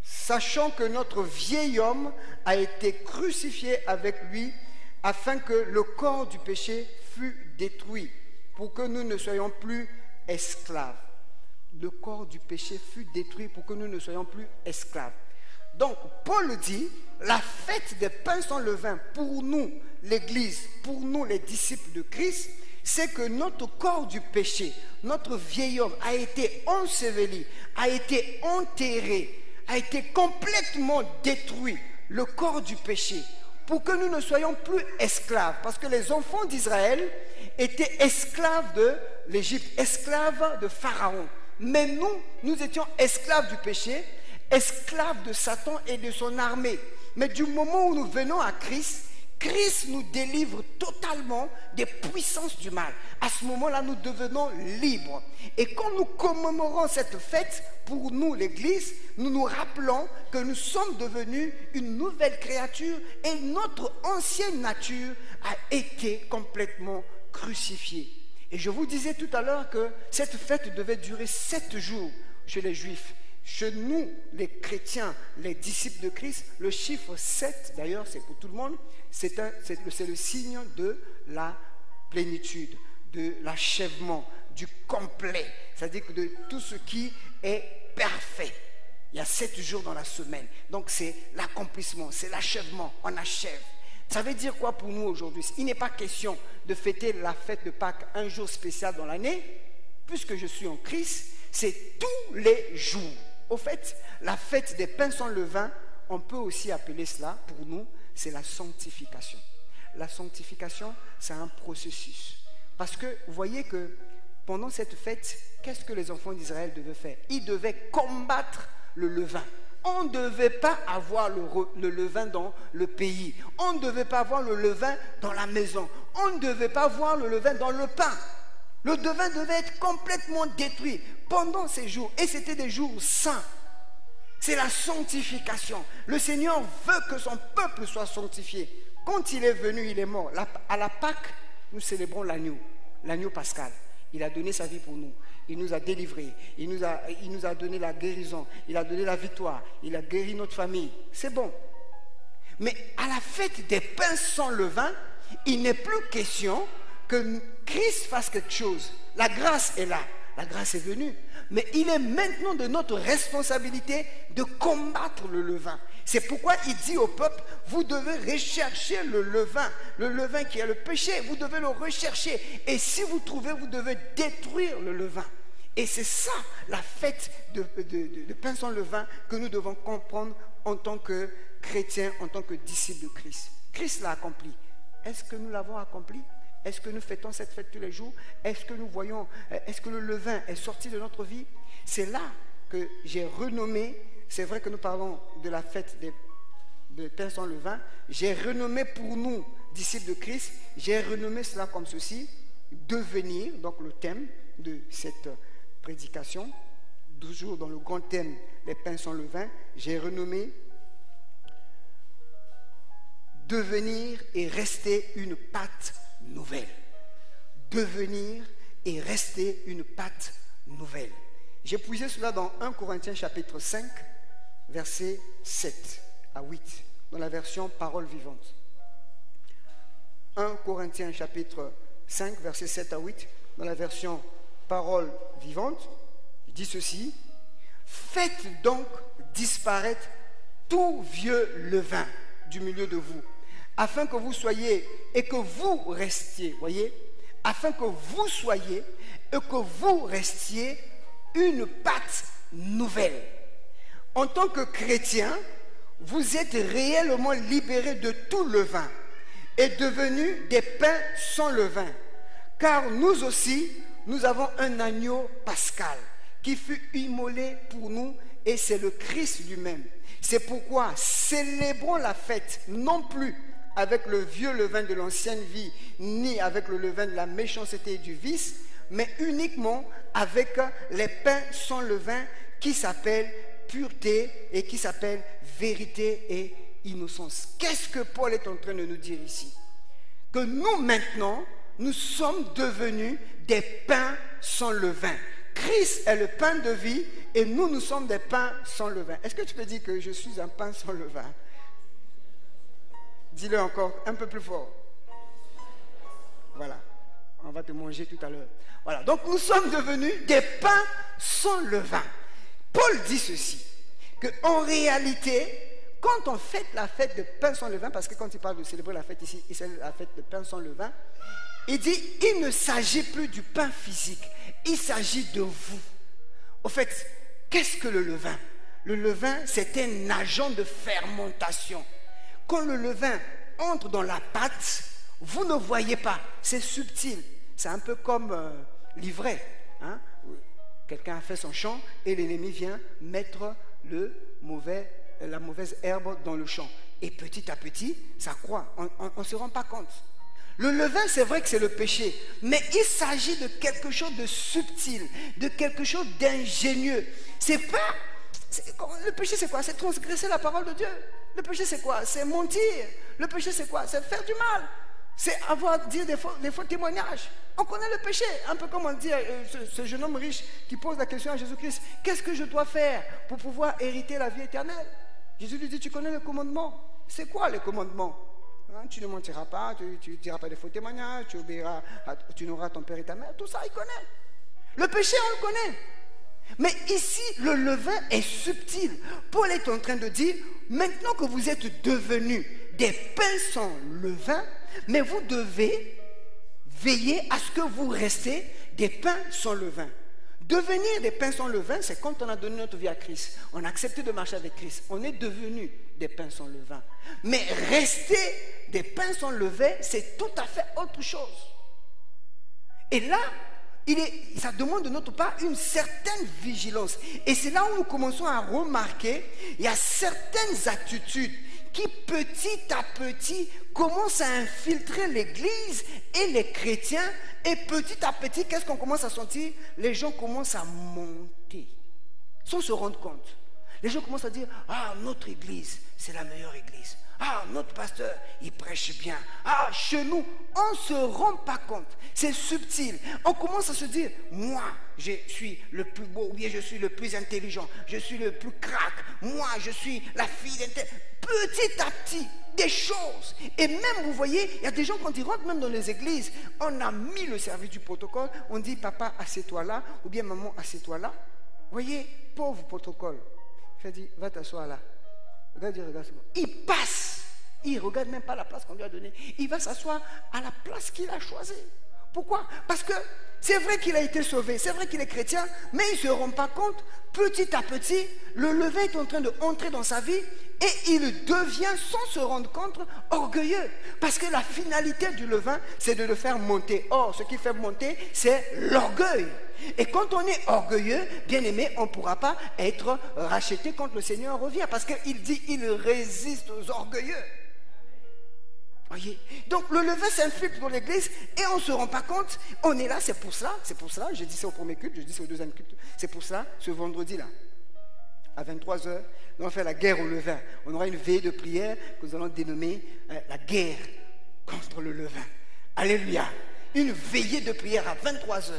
Sachant que notre vieil homme a été crucifié avec lui, afin que le corps du péché fût détruit, pour que nous ne soyons plus esclaves. Le corps du péché fut détruit pour que nous ne soyons plus esclaves. Donc, Paul dit, la fête des pains sans levain, pour nous, l'Église, pour nous, les disciples de Christ, c'est que notre corps du péché, notre vieil homme a été enseveli, a été enterré, a été complètement détruit, le corps du péché, pour que nous ne soyons plus esclaves. Parce que les enfants d'Israël étaient esclaves de l'Égypte, esclaves de Pharaon. Mais nous étions esclaves du péché, esclaves de Satan et de son armée. Mais du moment où nous venons à Christ, Christ nous délivre totalement des puissances du mal. À ce moment-là, nous devenons libres. Et quand nous commémorons cette fête, pour nous, l'Église, nous nous rappelons que nous sommes devenus une nouvelle créature et notre ancienne nature a été complètement crucifiée. Et je vous disais tout à l'heure que cette fête devait durer 7 jours chez les Juifs. Chez nous, les chrétiens, les disciples de Christ, le chiffre 7, d'ailleurs, c'est pour tout le monde, c'est le signe de la plénitude, de l'achèvement, du complet. C'est-à-dire que de tout ce qui est parfait. Il y a 7 jours dans la semaine. Donc c'est l'accomplissement, c'est l'achèvement, on achève. Ça veut dire quoi pour nous aujourd'hui? Il n'est pas question de fêter la fête de Pâques un jour spécial dans l'année, puisque je suis en Christ, c'est tous les jours. Au fait, la fête des pains sans levain, on peut aussi appeler cela, pour nous, c'est la sanctification. La sanctification, c'est un processus. Parce que, vous voyez que pendant cette fête, qu'est-ce que les enfants d'Israël devaient faire? Ils devaient combattre le levain. On ne devait pas avoir le levain dans le pays. On ne devait pas avoir le levain dans la maison. On ne devait pas avoir le levain dans le pain. Le levain devait être complètement détruit pendant ces jours. Et c'était des jours saints. C'est la sanctification. Le Seigneur veut que son peuple soit sanctifié. Quand il est venu, il est mort. À la Pâque, nous célébrons l'agneau, l'agneau pascal. Il a donné sa vie pour nous. Il nous a délivrés. Il nous a donné la guérison. Il a donné la victoire. Il a guéri notre famille. C'est bon. Mais à la fête des pains sans levain, il n'est plus question que Christ fasse quelque chose. La grâce est là. La grâce est venue. Mais il est maintenant de notre responsabilité de combattre le levain. C'est pourquoi il dit au peuple, vous devez rechercher le levain qui est le péché, vous devez le rechercher. Et si vous trouvez, vous devez détruire le levain. Et c'est ça la fête de pain sans levain que nous devons comprendre en tant que chrétiens, en tant que disciples de Christ. Christ l'a accompli. Est-ce que nous l'avons accompli? Est-ce que nous fêtons cette fête tous les jours? Est-ce que nous voyons, est-ce que le levain est sorti de notre vie? C'est là que j'ai renommé, c'est vrai que nous parlons de la fête des pains sans levain, j'ai renommé pour nous, disciples de Christ, j'ai renommé cela comme ceci, devenir, donc le thème de cette prédication, toujours dans le grand thème des pains sans levain, j'ai renommé devenir et rester une pâte nouvelle. Devenir et rester une pâte nouvelle. J'ai puisé cela dans 1 Corinthiens chapitre 5, versets 7 à 8, dans la version Parole vivante. 1 Corinthiens chapitre 5, versets 7 à 8, dans la version Parole vivante, il dit ceci: faites donc disparaître tout vieux levain du milieu de vous, afin que vous soyez et que vous restiez, voyez, afin que vous soyez et que vous restiez une pâte nouvelle. En tant que chrétien, vous êtes réellement libérés de tout levain et devenus des pains sans levain. Car nous aussi, nous avons un agneau pascal qui fut immolé pour nous et c'est le Christ lui-même. C'est pourquoi célébrons la fête non plus avec le vieux levain de l'ancienne vie, ni avec le levain de la méchanceté et du vice, mais uniquement avec les pains sans levain qui s'appellent pureté et qui s'appellent vérité et innocence. Qu'est-ce que Paul est en train de nous dire ici? Que nous maintenant, nous sommes devenus des pains sans levain. Christ est le pain de vie et nous, nous sommes des pains sans levain. Est-ce que tu peux dire que je suis un pain sans levain? Dis-le encore un peu plus fort. Voilà, on va te manger tout à l'heure. Voilà, donc nous sommes devenus des pains sans levain. Paul dit ceci, qu'en réalité, quand on fête la fête de pain sans levain, parce que quand il parle de célébrer la fête ici, il célèbre la fête de pain sans levain, il dit, il ne s'agit plus du pain physique, il s'agit de vous. Au fait, qu'est-ce que le levain? Le levain, c'est un agent de fermentation. Quand le levain entre dans la pâte, vous ne voyez pas, c'est subtil. C'est un peu comme l'ivraie. Hein? Quelqu'un a fait son champ et l'ennemi vient mettre la mauvaise herbe dans le champ. Et petit à petit, ça croît. On ne se rend pas compte. Le levain, c'est vrai que c'est le péché, mais il s'agit de quelque chose de subtil, de quelque chose d'ingénieux. C'est pas... Le péché, c'est quoi? C'est transgresser la parole de Dieu. Le péché, c'est quoi? C'est mentir. Le péché, c'est quoi? C'est faire du mal. C'est dire des faux témoignages. On connaît le péché. Un peu comme on dit ce jeune homme riche qui pose la question à Jésus-Christ. Qu'est-ce que je dois faire pour pouvoir hériter la vie éternelle? Jésus lui dit, tu connais le commandement. C'est quoi les commandements? Hein, tu ne mentiras pas, tu ne diras pas des faux témoignages, tu n'auras ton père et ta mère. Tout ça, il connaît. Le péché, on le connaît. Mais ici, le levain est subtil. Paul est en train de dire, maintenant que vous êtes devenus des pains sans levain, mais vous devez veiller à ce que vous restez des pains sans levain. Devenir des pains sans levain, c'est quand on a donné notre vie à Christ. On a accepté de marcher avec Christ. On est devenu des pains sans levain. Mais rester des pains sans levain, c'est tout à fait autre chose. Et là, ça demande de notre part une certaine vigilance. Et c'est là où nous commençons à remarquer, il y a certaines attitudes qui petit à petit commencent à infiltrer l'Église et les chrétiens. Et petit à petit, qu'est-ce qu'on commence à sentir? Les gens commencent à monter, sans se rendre compte. Les gens commencent à dire, ah, notre Église, c'est la meilleure Église. Ah, notre pasteur, il prêche bien. Ah, chez nous, on ne se rend pas compte. C'est subtil. On commence à se dire, moi, je suis le plus beau, ou bien je suis le plus intelligent, je suis le plus crack, moi, je suis la fille d'intelligence. Petit à petit, des choses. Et même, vous voyez, il y a des gens, quand ils rentrent même dans les églises, on a mis le service du protocole, on dit, papa, assieds-toi là, ou bien maman, assieds-toi là. Vous voyez, pauvre protocole. Il dit, va t'asseoir là. Regarde, il passe. Il ne regarde même pas la place qu'on lui a donnée. Il va s'asseoir à la place qu'il a choisie. Pourquoi? Parce que c'est vrai qu'il a été sauvé, c'est vrai qu'il est chrétien, mais il ne se rend pas compte. Petit à petit, le levain est en train d'entrer dans sa vie et il devient, sans se rendre compte, orgueilleux. Parce que la finalité du levain, c'est de le faire monter. Or, ce qui fait monter, c'est l'orgueil. Et quand on est orgueilleux, bien aimé, on ne pourra pas être racheté quand le Seigneur revient. Parce qu'il dit, il résiste aux orgueilleux. Voyez? Donc le levain s'infiltre dans l'église et on ne se rend pas compte. On est là, c'est pour cela, je dis ça au premier culte, je dis ça au deuxième culte. C'est pour ça, ce vendredi-là, à 23h, nous allons faire la guerre au levain. On aura une veillée de prière que nous allons dénommer la guerre contre le levain. Alléluia. Une veillée de prière à 23h.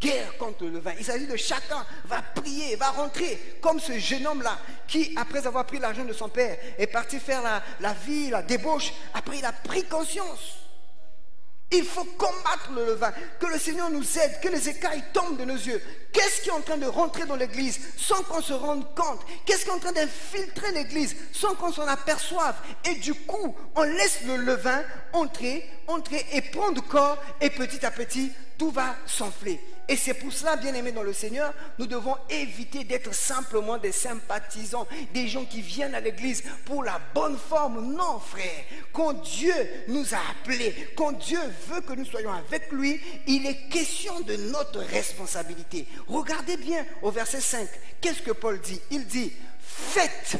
Guerre contre le levain. Il s'agit de chacun va prier, va rentrer comme ce jeune homme-là qui, après avoir pris l'argent de son père, est parti faire la vie, la débauche. Après, il a pris conscience. Il faut combattre le levain, que le Seigneur nous aide, que les écailles tombent de nos yeux. Qu'est-ce qui est en train de rentrer dans l'église sans qu'on se rende compte? Qu'est-ce qui est en train d'infiltrer l'église sans qu'on s'en aperçoive? Et du coup, on laisse le levain entrer et prendre corps, et petit à petit, tout va s'enfler. Et c'est pour cela, bien-aimés dans le Seigneur, nous devons éviter d'être simplement des sympathisants, des gens qui viennent à l'église pour la bonne forme. Non, frère, quand Dieu nous a appelés, quand Dieu veut que nous soyons avec lui, il est question de notre responsabilité. Regardez bien au verset 5, qu'est-ce que Paul dit? Il dit, faites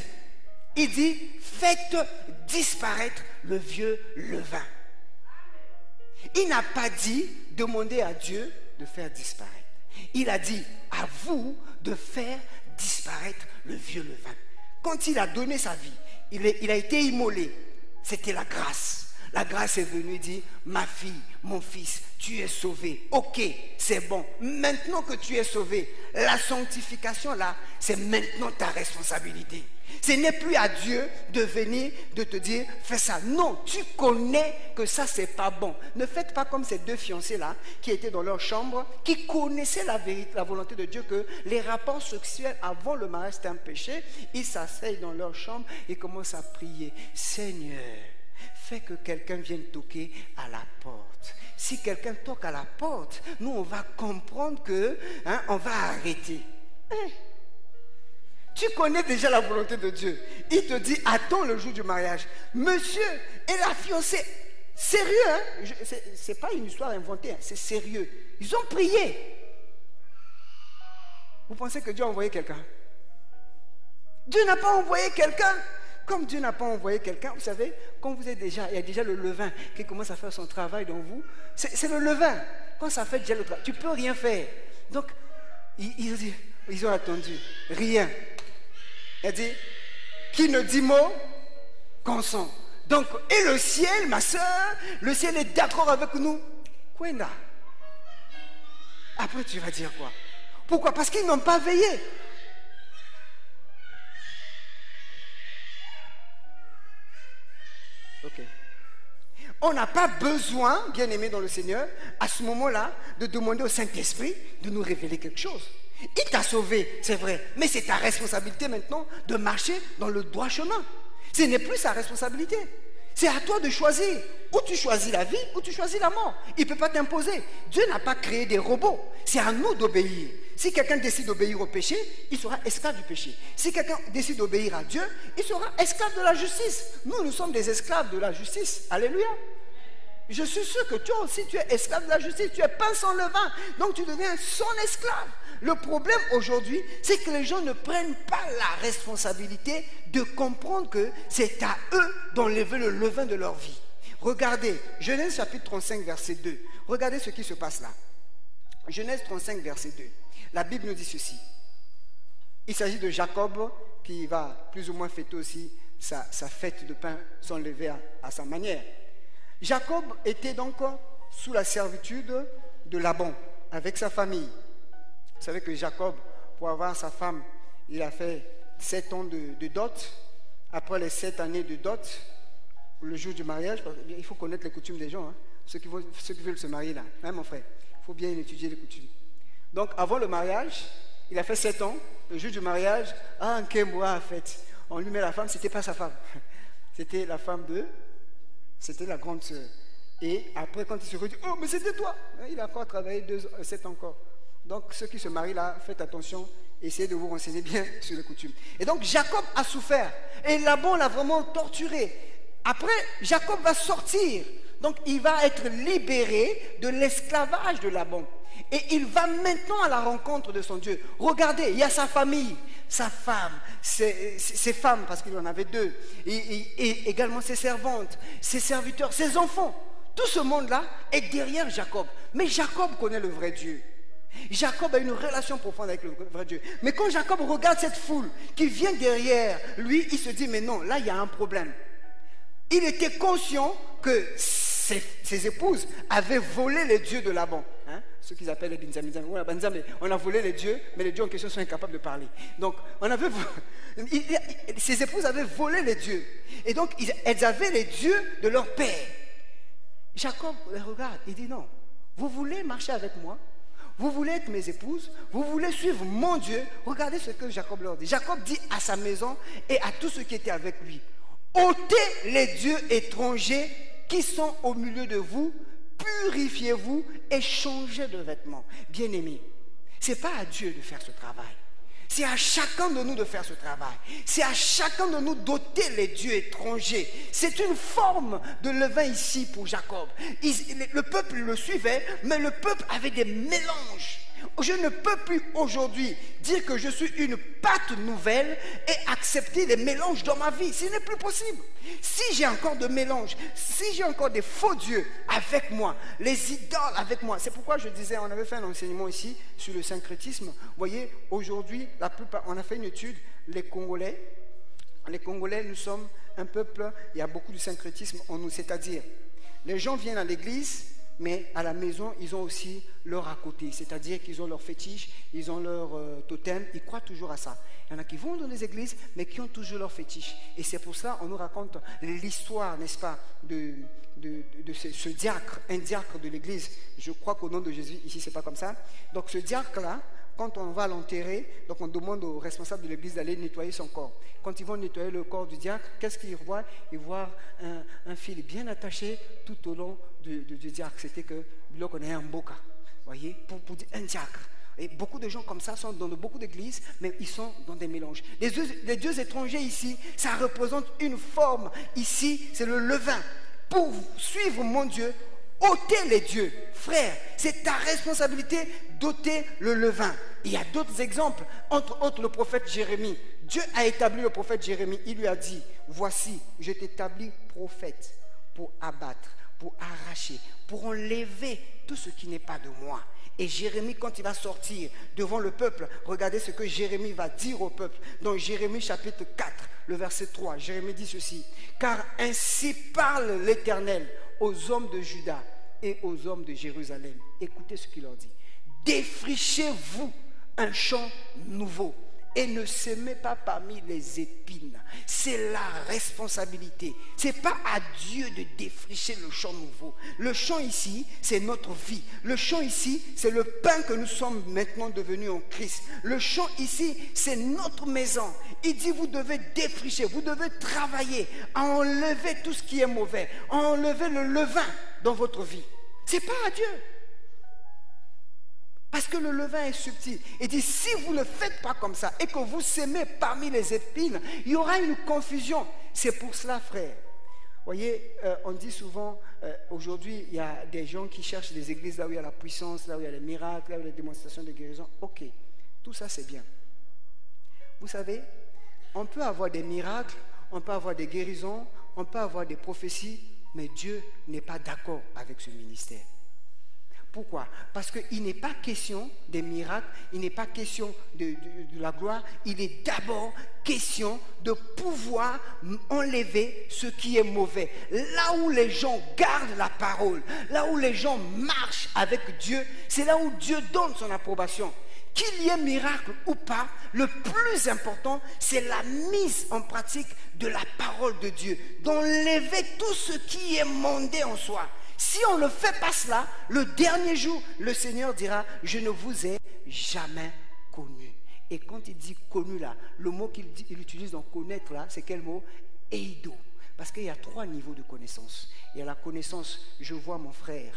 disparaître le vieux levain. Il n'a pas dit, demandez à Dieu de faire disparaître. Il a dit à vous de faire disparaître le vieux levain. Quand il a donné sa vie, il a été immolé. C'était la grâce. La grâce est venue dire, ma fille, mon fils, tu es sauvé. Ok, c'est bon. Maintenant que tu es sauvé, la sanctification là, c'est maintenant ta responsabilité. Ce n'est plus à Dieu de venir, de te dire, fais ça. Non, tu connais que ça, c'est pas bon. Ne faites pas comme ces deux fiancés-là, qui étaient dans leur chambre, qui connaissaient la vérité, la volonté de Dieu, que les rapports sexuels avant le mariage, c'était un péché. Ils s'asseyent dans leur chambre et commencent à prier. Seigneur, fais que quelqu'un vienne toquer à la porte. Si quelqu'un toque à la porte, nous, on va comprendre que, on va arrêter. Tu connais déjà la volonté de Dieu. Il te dit, attends le jour du mariage. Monsieur et la fiancée, sérieux, c'est pas une histoire inventée, c'est sérieux. Ils ont prié. Vous pensez que Dieu a envoyé quelqu'un? Dieu n'a pas envoyé quelqu'un. Comme Dieu n'a pas envoyé quelqu'un, vous savez, quand vous êtes déjà, il y a déjà le levain qui commence à faire son travail dans vous. C'est le levain. Quand ça fait déjà le travail, tu ne peux rien faire. Donc, ils ont attendu. Rien. Il a dit, qui ne dit mot, consent. Donc, et le ciel, ma soeur, le ciel est d'accord avec nous. Kwenda. Après, tu vas dire quoi? Pourquoi? Parce qu'ils n'ont pas veillé. Ok. On n'a pas besoin, bien aimé dans le Seigneur, à ce moment-là, de demander au Saint-Esprit de nous révéler quelque chose. Il t'a sauvé, c'est vrai, mais c'est ta responsabilité maintenant de marcher dans le droit chemin. Ce n'est plus sa responsabilité. C'est à toi de choisir. Ou tu choisis la vie, ou tu choisis la mort. Il ne peut pas t'imposer. Dieu n'a pas créé des robots. C'est à nous d'obéir. Si quelqu'un décide d'obéir au péché, il sera esclave du péché. Si quelqu'un décide d'obéir à Dieu, il sera esclave de la justice. Nous sommes des esclaves de la justice. Alléluia. Je suis sûr que toi aussi, tu es esclave de la justice. Tu es pain sans levain. Donc tu deviens son esclave. Le problème aujourd'hui, c'est que les gens ne prennent pas la responsabilité de comprendre que c'est à eux d'enlever le levain de leur vie. Regardez, Genèse chapitre 35, verset 2. Regardez ce qui se passe là. Genèse 35, verset 2. La Bible nous dit ceci. Il s'agit de Jacob qui va plus ou moins fêter aussi sa fête de pain sans lever à sa manière. Jacob était donc sous la servitude de Laban avec sa famille. Vous savez que Jacob, pour avoir sa femme, il a fait 7 ans de dot. Après les 7 années de dot, le jour du mariage, il faut connaître les coutumes des gens, ceux qui veulent se marier là, mon frère, il faut bien étudier les coutumes. Donc avant le mariage, il a fait 7 ans, le jour du mariage, un mois a fait. On lui met la femme, c'était pas sa femme, c'était la femme c'était la grande sœur. Et après quand il se redit, oh mais c'était toi, il a encore travaillé 7 ans encore. Donc ceux qui se marient là, faites attention, essayez de vous renseigner bien sur les coutumes. Et donc Jacob a souffert, et Laban l'a vraiment torturé. Après, Jacob va sortir, donc il va être libéré de l'esclavage de Laban. Et il va maintenant à la rencontre de son Dieu. Regardez, il y a sa famille, sa femme, ses femmes, parce qu'il en avait 2, et également ses servantes, ses serviteurs, ses enfants. Tout ce monde-là est derrière Jacob. Mais Jacob connaît le vrai Dieu. Jacob a une relation profonde avec le vrai Dieu. Mais quand Jacob regarde cette foule qui vient derrière lui, il se dit, mais non, là il y a un problème. Il était conscient que ses épouses avaient volé les dieux de Laban. Ce qu'ils appellent les Binzamizam. On a volé les dieux, mais les dieux en question sont incapables de parler. Donc, ses épouses avaient volé les dieux. Et donc, elles avaient les dieux de leur père. Jacob les regarde, il dit non, vous voulez marcher avec moi, vous voulez être mes épouses, vous voulez suivre mon Dieu. Regardez ce que Jacob leur dit. Jacob dit à sa maison et à tous ceux qui étaient avec lui, ôtez les dieux étrangers qui sont au milieu de vous, purifiez-vous et changez de vêtements. Bien-aimés, ce n'est pas à Dieu de faire ce travail. C'est à chacun de nous de faire ce travail. C'est à chacun de nous d'ôter les dieux étrangers. C'est une forme de levain ici pour Jacob. Le peuple le suivait, mais le peuple avait des mélanges. Je ne peux plus aujourd'hui dire que je suis une pâte nouvelle et accepter les mélanges dans ma vie. Ce n'est plus possible. Si j'ai encore de mélanges, si j'ai encore des faux dieux avec moi, les idoles avec moi, c'est pourquoi je disais, on avait fait un enseignement ici sur le syncrétisme. Vous voyez, aujourd'hui, la plupart, on a fait une étude, les Congolais, nous sommes un peuple, il y a beaucoup de syncrétisme en nous, c'est-à-dire, les gens viennent à l'église, mais à la maison, ils ont aussi leur à côté. C'est-à-dire qu'ils ont leur fétiche, ils ont leur totem, ils croient toujours à ça. Il y en a qui vont dans les églises, mais qui ont toujours leur fétiche. Et c'est pour ça qu'on nous raconte l'histoire, n'est-ce pas, de ce diacre, un diacre de l'église. Je crois qu'au nom de Jésus, ici, c'est pas comme ça. Donc ce diacre-là, quand on va l'enterrer, donc on demande aux responsables de l'église d'aller nettoyer son corps. Quand ils vont nettoyer le corps du diacre, qu'est-ce qu'ils voient? Ils voient un fil bien attaché tout au long du diacre. C'était que là, on est un boca, voyez, pour dire un diacre. Et beaucoup de gens comme ça sont dans beaucoup d'églises, mais ils sont dans des mélanges. Les dieux étrangers ici, ça représente une forme. Ici, c'est le levain. Pour suivre mon Dieu, ôtez les dieux. Frère, c'est ta responsabilité d'ôter le levain. Il y a d'autres exemples, entre autres le prophète Jérémie. Dieu a établi le prophète Jérémie. Il lui a dit, voici, je t'établis prophète pour abattre, pour arracher, pour enlever tout ce qui n'est pas de moi. Et Jérémie, quand il va sortir devant le peuple, regardez ce que Jérémie va dire au peuple. Dans Jérémie chapitre 4, le verset 3, Jérémie dit ceci. Car ainsi parle l'Éternel aux hommes de Juda et aux hommes de Jérusalem. Écoutez ce qu'il leur dit. Défrichez-vous un champ nouveau et ne semez pas parmi les épines. C'est la responsabilité. Ce n'est pas à Dieu de défricher le champ nouveau. Le champ ici, c'est notre vie. Le champ ici, c'est le pain que nous sommes maintenant devenus en Christ. Le champ ici, c'est notre maison. Il dit, vous devez défricher, vous devez travailler à enlever tout ce qui est mauvais, à enlever le levain dans votre vie. Ce n'est pas à Dieu. Parce que le levain est subtil. Il dit, si vous ne faites pas comme ça et que vous sémez parmi les épines, il y aura une confusion. C'est pour cela, frère. Vous voyez, on dit souvent, aujourd'hui, il y a des gens qui cherchent des églises là où il y a la puissance, là où il y a les miracles, là où il y a les démonstrations de guérison. Ok, tout ça c'est bien. Vous savez, on peut avoir des miracles, on peut avoir des guérisons, on peut avoir des prophéties, mais Dieu n'est pas d'accord avec ce ministère. Pourquoi? Parce qu'il n'est pas question des miracles, il n'est pas question de la gloire, il est d'abord question de pouvoir enlever ce qui est mauvais. Là où les gens gardent la parole, là où les gens marchent avec Dieu, c'est là où Dieu donne son approbation. Qu'il y ait miracle ou pas, le plus important, c'est la mise en pratique de la parole de Dieu, d'enlever tout ce qui est mondé en soi. Si on ne fait pas cela, le dernier jour, le Seigneur dira, je ne vous ai jamais connu. Et quand il dit connu là, le mot qu'il utilise dans connaître là, c'est quel mot? Eido. Parce qu'il y a 3 niveaux de connaissance. Il y a la connaissance, je vois mon frère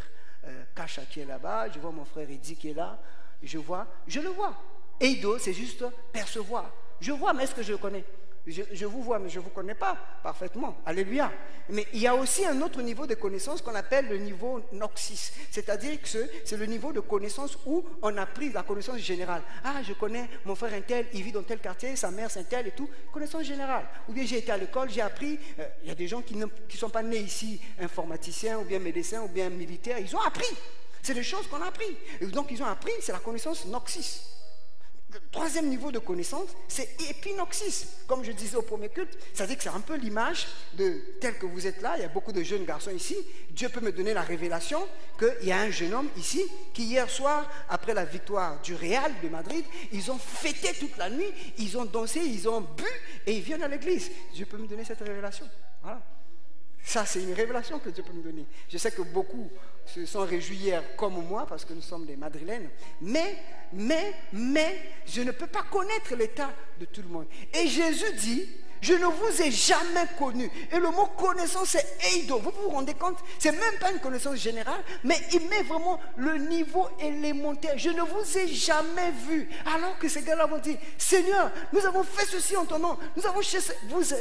Kacha qui est là-bas, je vois mon frère Eddy qui est là, je le vois. Eido, c'est juste percevoir. Je vois, mais est-ce que je le connais? Je vous vois, mais je ne vous connais pas parfaitement. Alléluia. Mais il y a aussi un autre niveau de connaissance qu'on appelle le niveau noxis. C'est-à-dire que c'est le niveau de connaissance où on a pris la connaissance générale. Ah, je connais mon frère un tel, il vit dans tel quartier, sa mère c'est un tel et tout. Connaissance générale. Ou bien j'ai été à l'école, j'ai appris. Il y a des gens qui ne sont pas nés ici, informaticiens ou bien médecins ou bien militaires. Ils ont appris. C'est des choses qu'on a appris. Et donc ils ont appris, c'est la connaissance noxis. Le 3e niveau de connaissance, c'est épinoxis. Comme je disais au premier culte, ça veut dire que c'est un peu l'image de tel que vous êtes là. Il y a beaucoup de jeunes garçons ici. Dieu peut me donner la révélation qu'il y a un jeune homme ici qui hier soir, après la victoire du Real de Madrid, ils ont fêté toute la nuit, ils ont dansé, ils ont bu et ils viennent à l'église. Dieu peut me donner cette révélation. Voilà. Ça, c'est une révélation que Dieu peut me donner. Je sais que beaucoup se sont réjouis hier comme moi, parce que nous sommes des Madrilènes. Mais, je ne peux pas connaître l'état de tout le monde. Et Jésus dit, je ne vous ai jamais connu. Et le mot connaissance, c'est eido. Vous vous rendez compte? C'est même pas une connaissance générale, mais il met vraiment le niveau élémentaire. Je ne vous ai jamais vu. Alors que ces gars-là vont dire, Seigneur, nous avons fait ceci en ton nom. Nous avons chassé.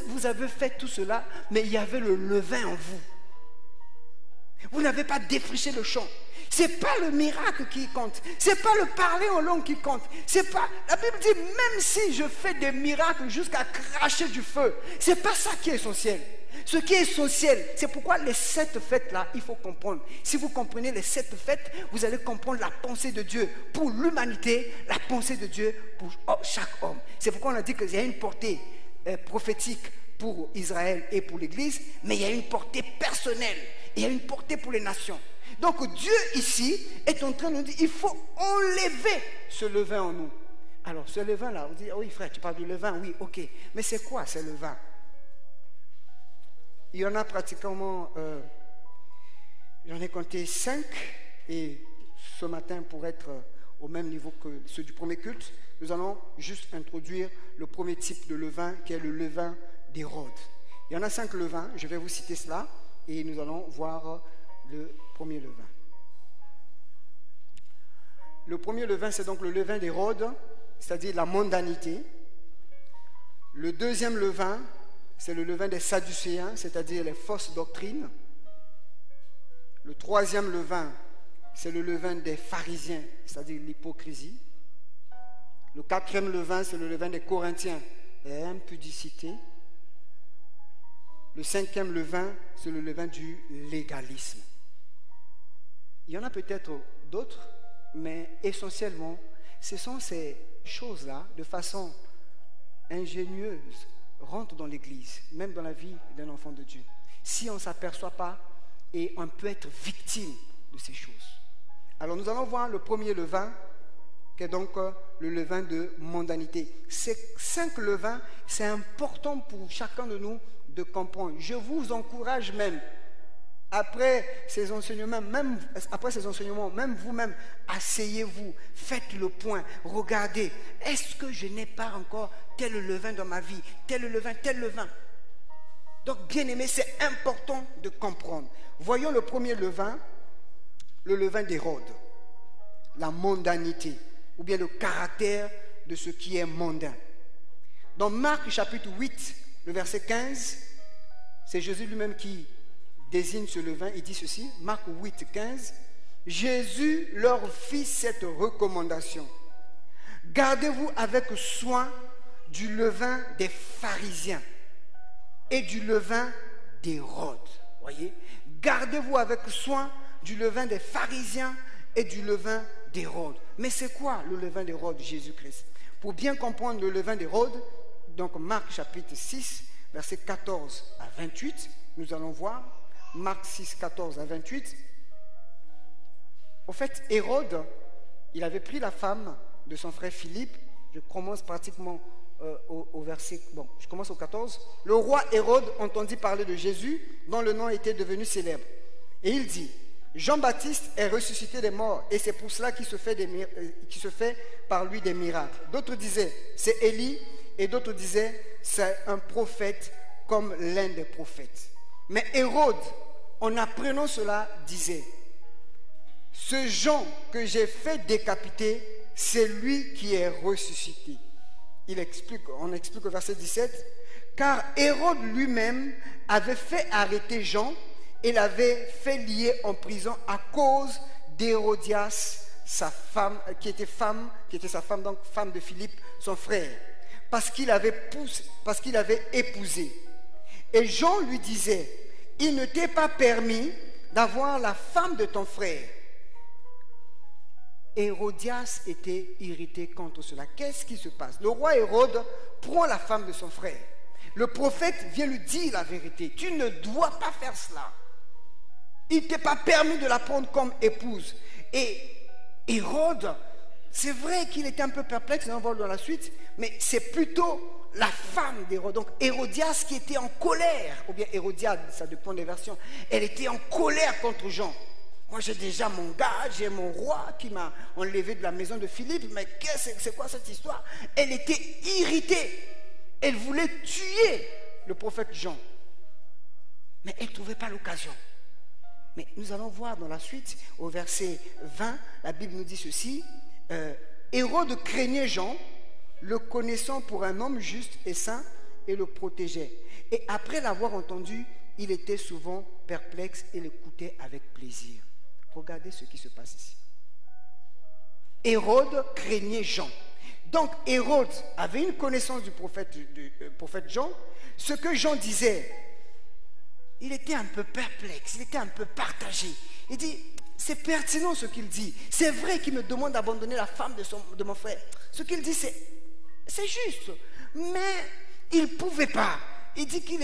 Vous avez fait tout cela, mais il y avait le levain en vous. Vous n'avez pas défriché le champ. C'est pas le miracle qui compte. C'est pas le parler en langue qui compte. C'est pas. La Bible dit, même si je fais des miracles jusqu'à cracher du feu, c'est pas ça qui est essentiel. Ce qui est essentiel, c'est pourquoi les 7 fêtes-là, il faut comprendre. Si vous comprenez les 7 fêtes, vous allez comprendre la pensée de Dieu pour l'humanité, la pensée de Dieu pour chaque homme. C'est pourquoi on a dit qu'il y a une portée prophétique pour Israël et pour l'Église, mais il y a une portée personnelle. Il y a une portée pour les nations. Donc Dieu ici est en train de nous dire, il faut enlever ce levain en nous. Alors ce levain-là, vous dites, oui frère, tu parles du levain, oui, ok. Mais c'est quoi ce levain? Il y en a pratiquement, j'en ai compté 5, et ce matin, pour être au même niveau que ceux du premier culte, nous allons juste introduire le premier type de levain, qui est le levain d'Hérode. Il y en a 5 levains, je vais vous citer cela, et nous allons voir le premier levain. Le premier levain, c'est donc le levain d'Hérode, c'est-à-dire la mondanité. Le deuxième levain, c'est le levain des Sadducéens, c'est-à-dire les fausses doctrines. Le troisième levain, c'est le levain des pharisiens, c'est-à-dire l'hypocrisie. Le quatrième levain, c'est le levain des Corinthiens, l'impudicité. Le cinquième levain, c'est le levain du légalisme. Il y en a peut-être d'autres, mais essentiellement, ce sont ces choses-là, de façon ingénieuse, rentrent dans l'Église, même dans la vie d'un enfant de Dieu. Si on ne s'aperçoit pas, et on peut être victime de ces choses. Alors nous allons voir le premier levain, qui est donc le levain de mondanité. Ces 5 levains, c'est important pour chacun de nous de comprendre. Je vous encourage même, après ces enseignements, même vous-même, asseyez-vous, faites le point, regardez, est-ce que je n'ai pas encore tel levain dans ma vie, tel levain, tel levain? Donc, bien aimé, c'est important de comprendre. Voyons le premier levain, le levain d'Hérode, la mondanité, ou bien le caractère de ce qui est mondain. Dans Marc chapitre 8, le verset 15, c'est Jésus lui-même qui désigne ce levain. Il dit ceci, Marc 8, 15, Jésus leur fit cette recommandation. Gardez-vous avec soin du levain des pharisiens et du levain d'Hérode. Voyez, gardez-vous avec soin du levain des pharisiens et du levain d'Hérode. Mais c'est quoi le levain d'Hérode, Jésus-Christ? Pour bien comprendre le levain d'Hérode, donc Marc chapitre 6, versets 14 à 28, nous allons voir, Marc 6, 14 à 28. Au fait, Hérode, il avait pris la femme de son frère Philippe. Je commence pratiquement au verset, bon, je commence au 14. Le roi Hérode entendit parler de Jésus, dont le nom était devenu célèbre. Et il dit, Jean-Baptiste est ressuscité des morts, et c'est pour cela qu'il se fait par lui des miracles. D'autres disaient, c'est Élie, et d'autres disaient, c'est un prophète comme l'un des prophètes. Mais Hérode, en apprenant cela, disait, ce Jean que j'ai fait décapiter, c'est lui qui est ressuscité. On explique au verset 17, car Hérode lui-même avait fait arrêter Jean et l'avait fait lier en prison à cause d'Hérodias, sa femme, qui était sa femme, donc femme de Philippe, son frère, parce qu'il avait épousé. Et Jean lui disait, il ne t'est pas permis d'avoir la femme de ton frère. Hérodias était irrité contre cela. Qu'est-ce qui se passe? Le roi Hérode prend la femme de son frère. Le prophète vient lui dire la vérité. Tu ne dois pas faire cela. Il ne t'est pas permis de la prendre comme épouse. Et Hérode, c'est vrai qu'il était un peu perplexe, on va voir dans la suite, mais c'est plutôt la femme d'Hérode, donc Hérodias qui était en colère, ou bien Hérodiade, ça dépend des versions, elle était en colère contre Jean. Moi j'ai déjà mon gars, j'ai mon roi qui m'a enlevé de la maison de Philippe, mais c'est quoi cette histoire? Elle était irritée, elle voulait tuer le prophète Jean, mais elle ne trouvait pas l'occasion. Mais nous allons voir dans la suite, au verset 20, la Bible nous dit ceci, Hérode craignait Jean, le connaissant pour un homme juste et saint, et le protégeait. Et après l'avoir entendu, il était souvent perplexe et l'écoutait avec plaisir. Regardez ce qui se passe ici. Hérode craignait Jean. Donc Hérode avait une connaissance du prophète Jean. Ce que Jean disait, il était un peu perplexe, il était un peu partagé. Il dit, c'est pertinent ce qu'il dit. C'est vrai qu'il me demande d'abandonner la femme de mon frère. Ce qu'il dit, c'est juste. Mais il ne pouvait pas. Il dit qu'il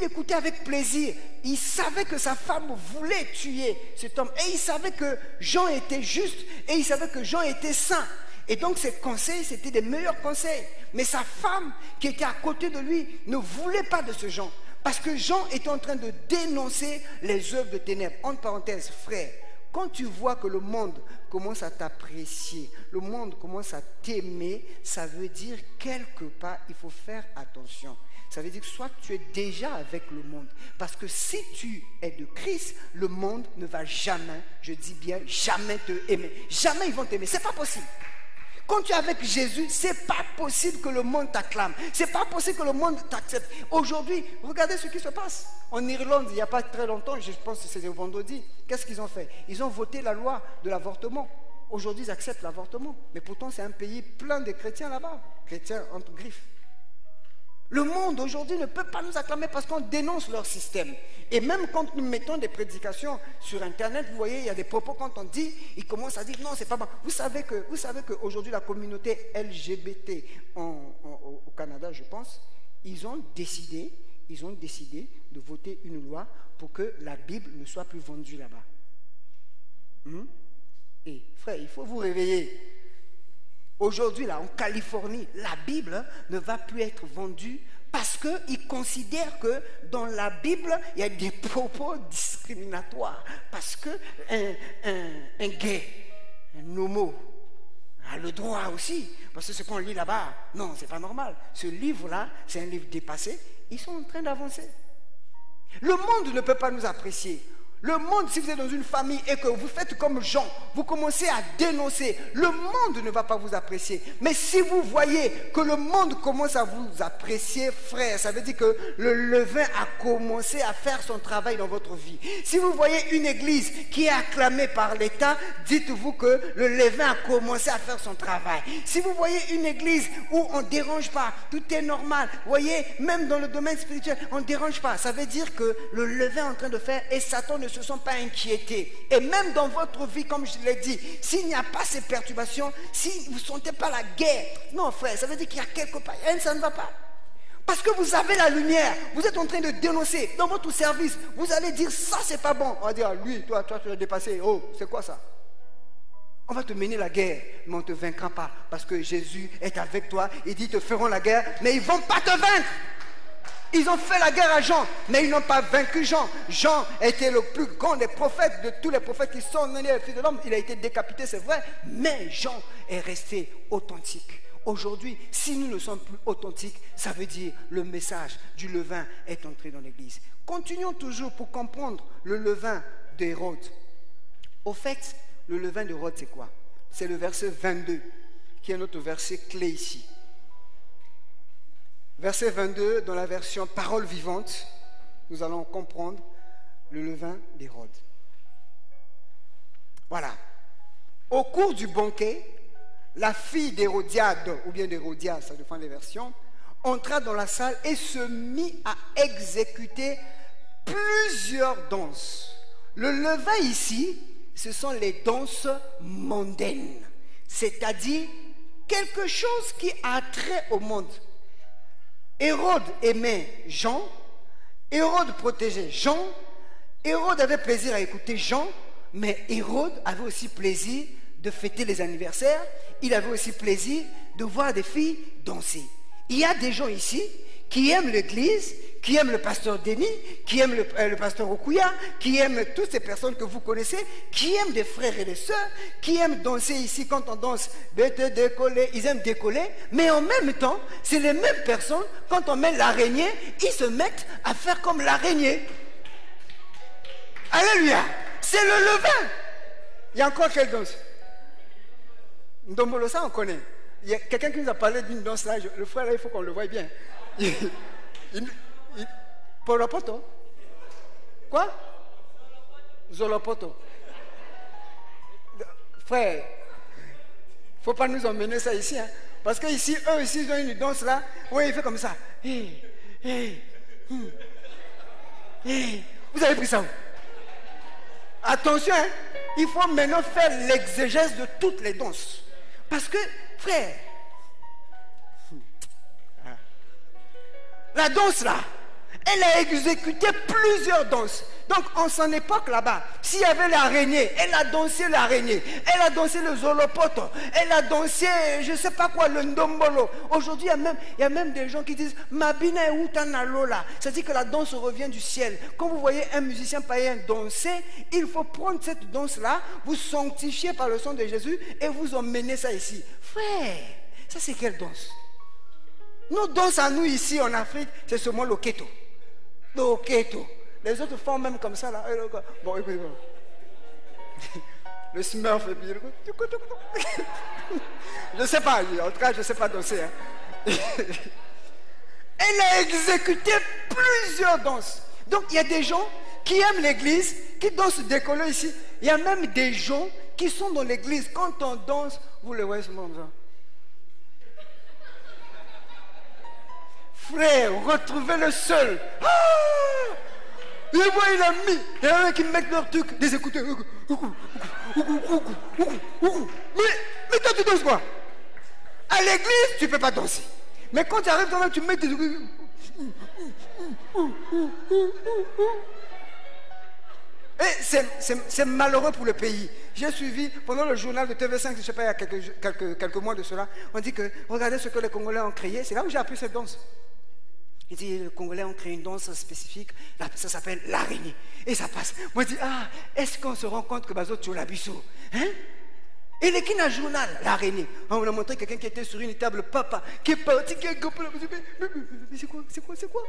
écoutait avec plaisir. Il savait que sa femme voulait tuer cet homme. Et il savait que Jean était juste. Et il savait que Jean était saint. Et donc ses conseils, c'était des meilleurs conseils. Mais sa femme, qui était à côté de lui, ne voulait pas de ce Jean. Parce que Jean était en train de dénoncer les œuvres de ténèbres. Entre parenthèses, frère, quand tu vois que le monde commence à t'apprécier, le monde commence à t'aimer, ça veut dire quelque part, il faut faire attention. Ça veut dire que soit tu es déjà avec le monde. Parce que si tu es de Christ, le monde ne va jamais, je dis bien, jamais te aimer. Jamais ils vont t'aimer. Ce n'est pas possible. Quand tu es avec Jésus, ce n'est pas possible que le monde t'acclame. Ce n'est pas possible que le monde t'accepte. Aujourd'hui, regardez ce qui se passe. En Irlande, il n'y a pas très longtemps, je pense que c'était vendredi, qu'est-ce qu'ils ont fait? Ils ont voté la loi de l'avortement. Aujourd'hui, ils acceptent l'avortement. Mais pourtant, c'est un pays plein de chrétiens là-bas. Chrétiens entre griffes. Le monde aujourd'hui ne peut pas nous acclamer parce qu'on dénonce leur système. Et même quand nous mettons des prédications sur Internet, vous voyez, il y a des propos quand on dit, ils commencent à dire non, c'est pas bon. Vous savez qu'aujourd'hui, la communauté LGBT au Canada, je pense, ils ont décidé de voter une loi pour que la Bible ne soit plus vendue là-bas. Et frère, il faut vous réveiller. Aujourd'hui, là, en Californie, la Bible ne va plus être vendue parce qu'ils considèrent que dans la Bible, il y a des propos discriminatoires. Parce que un gay, un homo, a le droit aussi. Parce que ce qu'on lit là-bas, non, c'est pas normal. Ce livre-là, c'est un livre dépassé. Ils sont en train d'avancer. Le monde ne peut pas nous apprécier. Le monde, si vous êtes dans une famille et que vous faites comme Jean, vous commencez à dénoncer, le monde ne va pas vous apprécier. Mais si vous voyez que le monde commence à vous apprécier, frère, ça veut dire que le levain a commencé à faire son travail dans votre vie. Si vous voyez une église qui est acclamée par l'État, dites-vous que le levain a commencé à faire son travail. Si vous voyez une église où on ne dérange pas, tout est normal, vous voyez, même dans le domaine spirituel, on ne dérange pas, ça veut dire que le levain est en train de faire et Satan ne se sont pas inquiétés. Et même dans votre vie, comme je l'ai dit, s'il n'y a pas ces perturbations, si vous ne sentez pas la guerre, non frère, ça veut dire qu'il y a quelque part, ça ne va pas. Parce que vous avez la lumière, vous êtes en train de dénoncer dans votre service, vous allez dire ça c'est pas bon. On va dire lui, toi tu l'as dépassé, oh c'est quoi ça? On va te mener la guerre, mais on ne te vaincra pas. Parce que Jésus est avec toi, il dit ils te feront la guerre, mais ils ne vont pas te vaincre. Ils ont fait la guerre à Jean, mais ils n'ont pas vaincu Jean. Jean était le plus grand des prophètes, de tous les prophètes qui sont nés au Fils de l'homme. Il a été décapité, c'est vrai, mais Jean est resté authentique. Aujourd'hui, si nous ne sommes plus authentiques, ça veut dire le message du levain est entré dans l'église. Continuons toujours pour comprendre le levain d'Hérode. Au fait, le levain d'Hérode, c'est quoi? C'est le verset 22, qui est notre verset clé ici. Verset 22, dans la version parole vivante, nous allons comprendre le levain d'Hérode. Voilà. Au cours du banquet, la fille d'Hérodiade, ou bien d'Hérodias, ça dépend des versions, entra dans la salle et se mit à exécuter plusieurs danses. Le levain ici, ce sont les danses mondaines, c'est-à-dire quelque chose qui a trait au monde. Hérode aimait Jean, Hérode protégeait Jean, Hérode avait plaisir à écouter Jean, mais Hérode avait aussi plaisir de fêter les anniversaires, il avait aussi plaisir de voir des filles danser. Il y a des gens ici qui aiment l'église, qui aiment le pasteur Denis, qui aiment le pasteur Okuya, qui aiment toutes ces personnes que vous connaissez, qui aiment des frères et des sœurs, qui aiment danser ici quand on danse, décoller, ils aiment décoller, mais en même temps, c'est les mêmes personnes, quand on met l'araignée, ils se mettent à faire comme l'araignée. Alléluia! C'est le levain. Il y a encore quelle danse? Ndombolo, ça on connaît. Il y a quelqu'un qui nous a parlé d'une danse là, le frère là, il faut qu'on le voie bien. Polopoto? Quoi? Zolopoto. Frère, il ne faut pas nous emmener ça ici. Hein, parce que ici, eux ici, ils ont une danse là. Oui, il fait comme ça. Hey, hey, hey. Vous avez pris ça où? Attention, hein, il faut maintenant faire l'exégèse de toutes les danses. Parce que, frère, la danse là, elle a exécuté plusieurs danses. Donc en son époque là-bas, s'il y avait l'araignée, elle a dansé l'araignée, elle a dansé le zolopoto, elle a dansé je ne sais pas quoi, le ndombolo. Aujourd'hui, il y a même des gens qui disent Mabina et Utanalola. C'est-à-dire que la danse revient du ciel. Quand vous voyez un musicien païen danser, il faut prendre cette danse-là, vous sanctifier par le sang de Jésus et vous emmener ça ici. Frère, ça c'est quelle danse? Nos danses à nous ici en Afrique, c'est seulement le keto. Le keto. Les autres font même comme ça là. Bon, écoutez, bon. Le smurf et puis je ne sais pas, en tout cas, je ne sais pas danser. Hein. Elle a exécuté plusieurs danses. Donc, il y a des gens qui aiment l'église, qui dansent décoller ici. Il y a même des gens qui sont dans l'église. Quand on danse, vous les voyez souvent comme ça. Frère, retrouvez le seul. Ah! Et moi, il a mis. Il y en a qui mettent leur truc, des écouteurs. Mais toi, tu danses quoi? À l'église, tu ne peux pas danser. Mais quand tu arrives quand même, tu mets tes écouteurs. Et c'est malheureux pour le pays. J'ai suivi pendant le journal de TV5, je ne sais pas, il y a quelques mois de cela, on dit que regardez ce que les Congolais ont créé. C'est là où j'ai appris cette danse. Il dit, les Congolais ont créé une danse spécifique, ça s'appelle l'araignée. Et ça passe. Moi, je dis, ah, est-ce qu'on se rend compte que Bazo Tcholabiso, hein? Et les qui n'a journal, l'araignée. On a montré quelqu'un qui était sur une table, papa, qui est parti, qui est mais c'est quoi?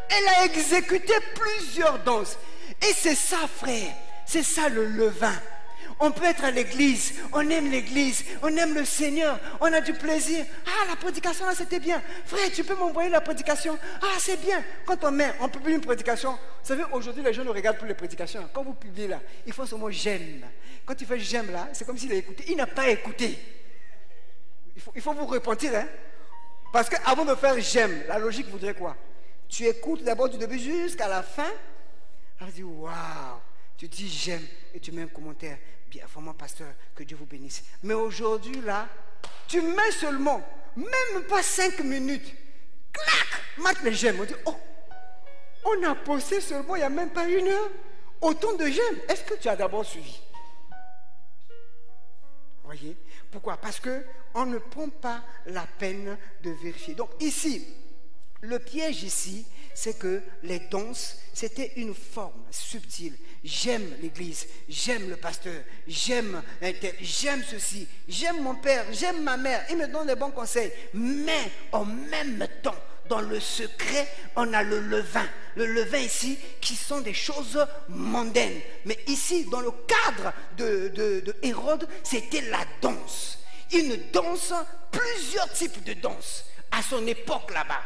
Elle a exécuté plusieurs danses. Et c'est ça, frère. C'est ça le levain. On peut être à l'église, on aime l'église, on aime le Seigneur, on a du plaisir. Ah, la prédication là c'était bien. Frère, tu peux m'envoyer la prédication? Ah, c'est bien. Quand on publie une prédication, vous savez, aujourd'hui les gens ne regardent plus les prédications. Quand vous publiez là, il faut seulement j'aime. Quand tu fais j'aime là, c'est comme s'il a écouté. Il n'a pas écouté. Il faut vous repentir, hein. Parce qu'avant de faire j'aime, la logique voudrait quoi? Tu écoutes d'abord du début jusqu'à la fin. Alors tu dis waouh. Tu dis j'aime et tu mets un commentaire. Bien, vraiment, pasteur, que Dieu vous bénisse. Mais aujourd'hui, là, tu mets seulement, même pas 5 minutes, clac, mate les j'aime. On dit, oh, on a posté seulement, il n'y a même pas 1 heure, autant de j'aime. Est-ce que tu as d'abord suivi? Voyez? Pourquoi? Parce qu'on ne prend pas la peine de vérifier. Donc ici, le piège ici, c'est que les danses, c'était une forme subtile. J'aime l'église, j'aime le pasteur, j'aime ceci, j'aime mon père, j'aime ma mère, il me donne des bons conseils. Mais en même temps, dans le secret, on a le levain. Le levain ici, qui sont des choses mondaines. Mais ici, dans le cadre de Hérode, c'était la danse. Une danse, plusieurs types de danse à son époque là-bas.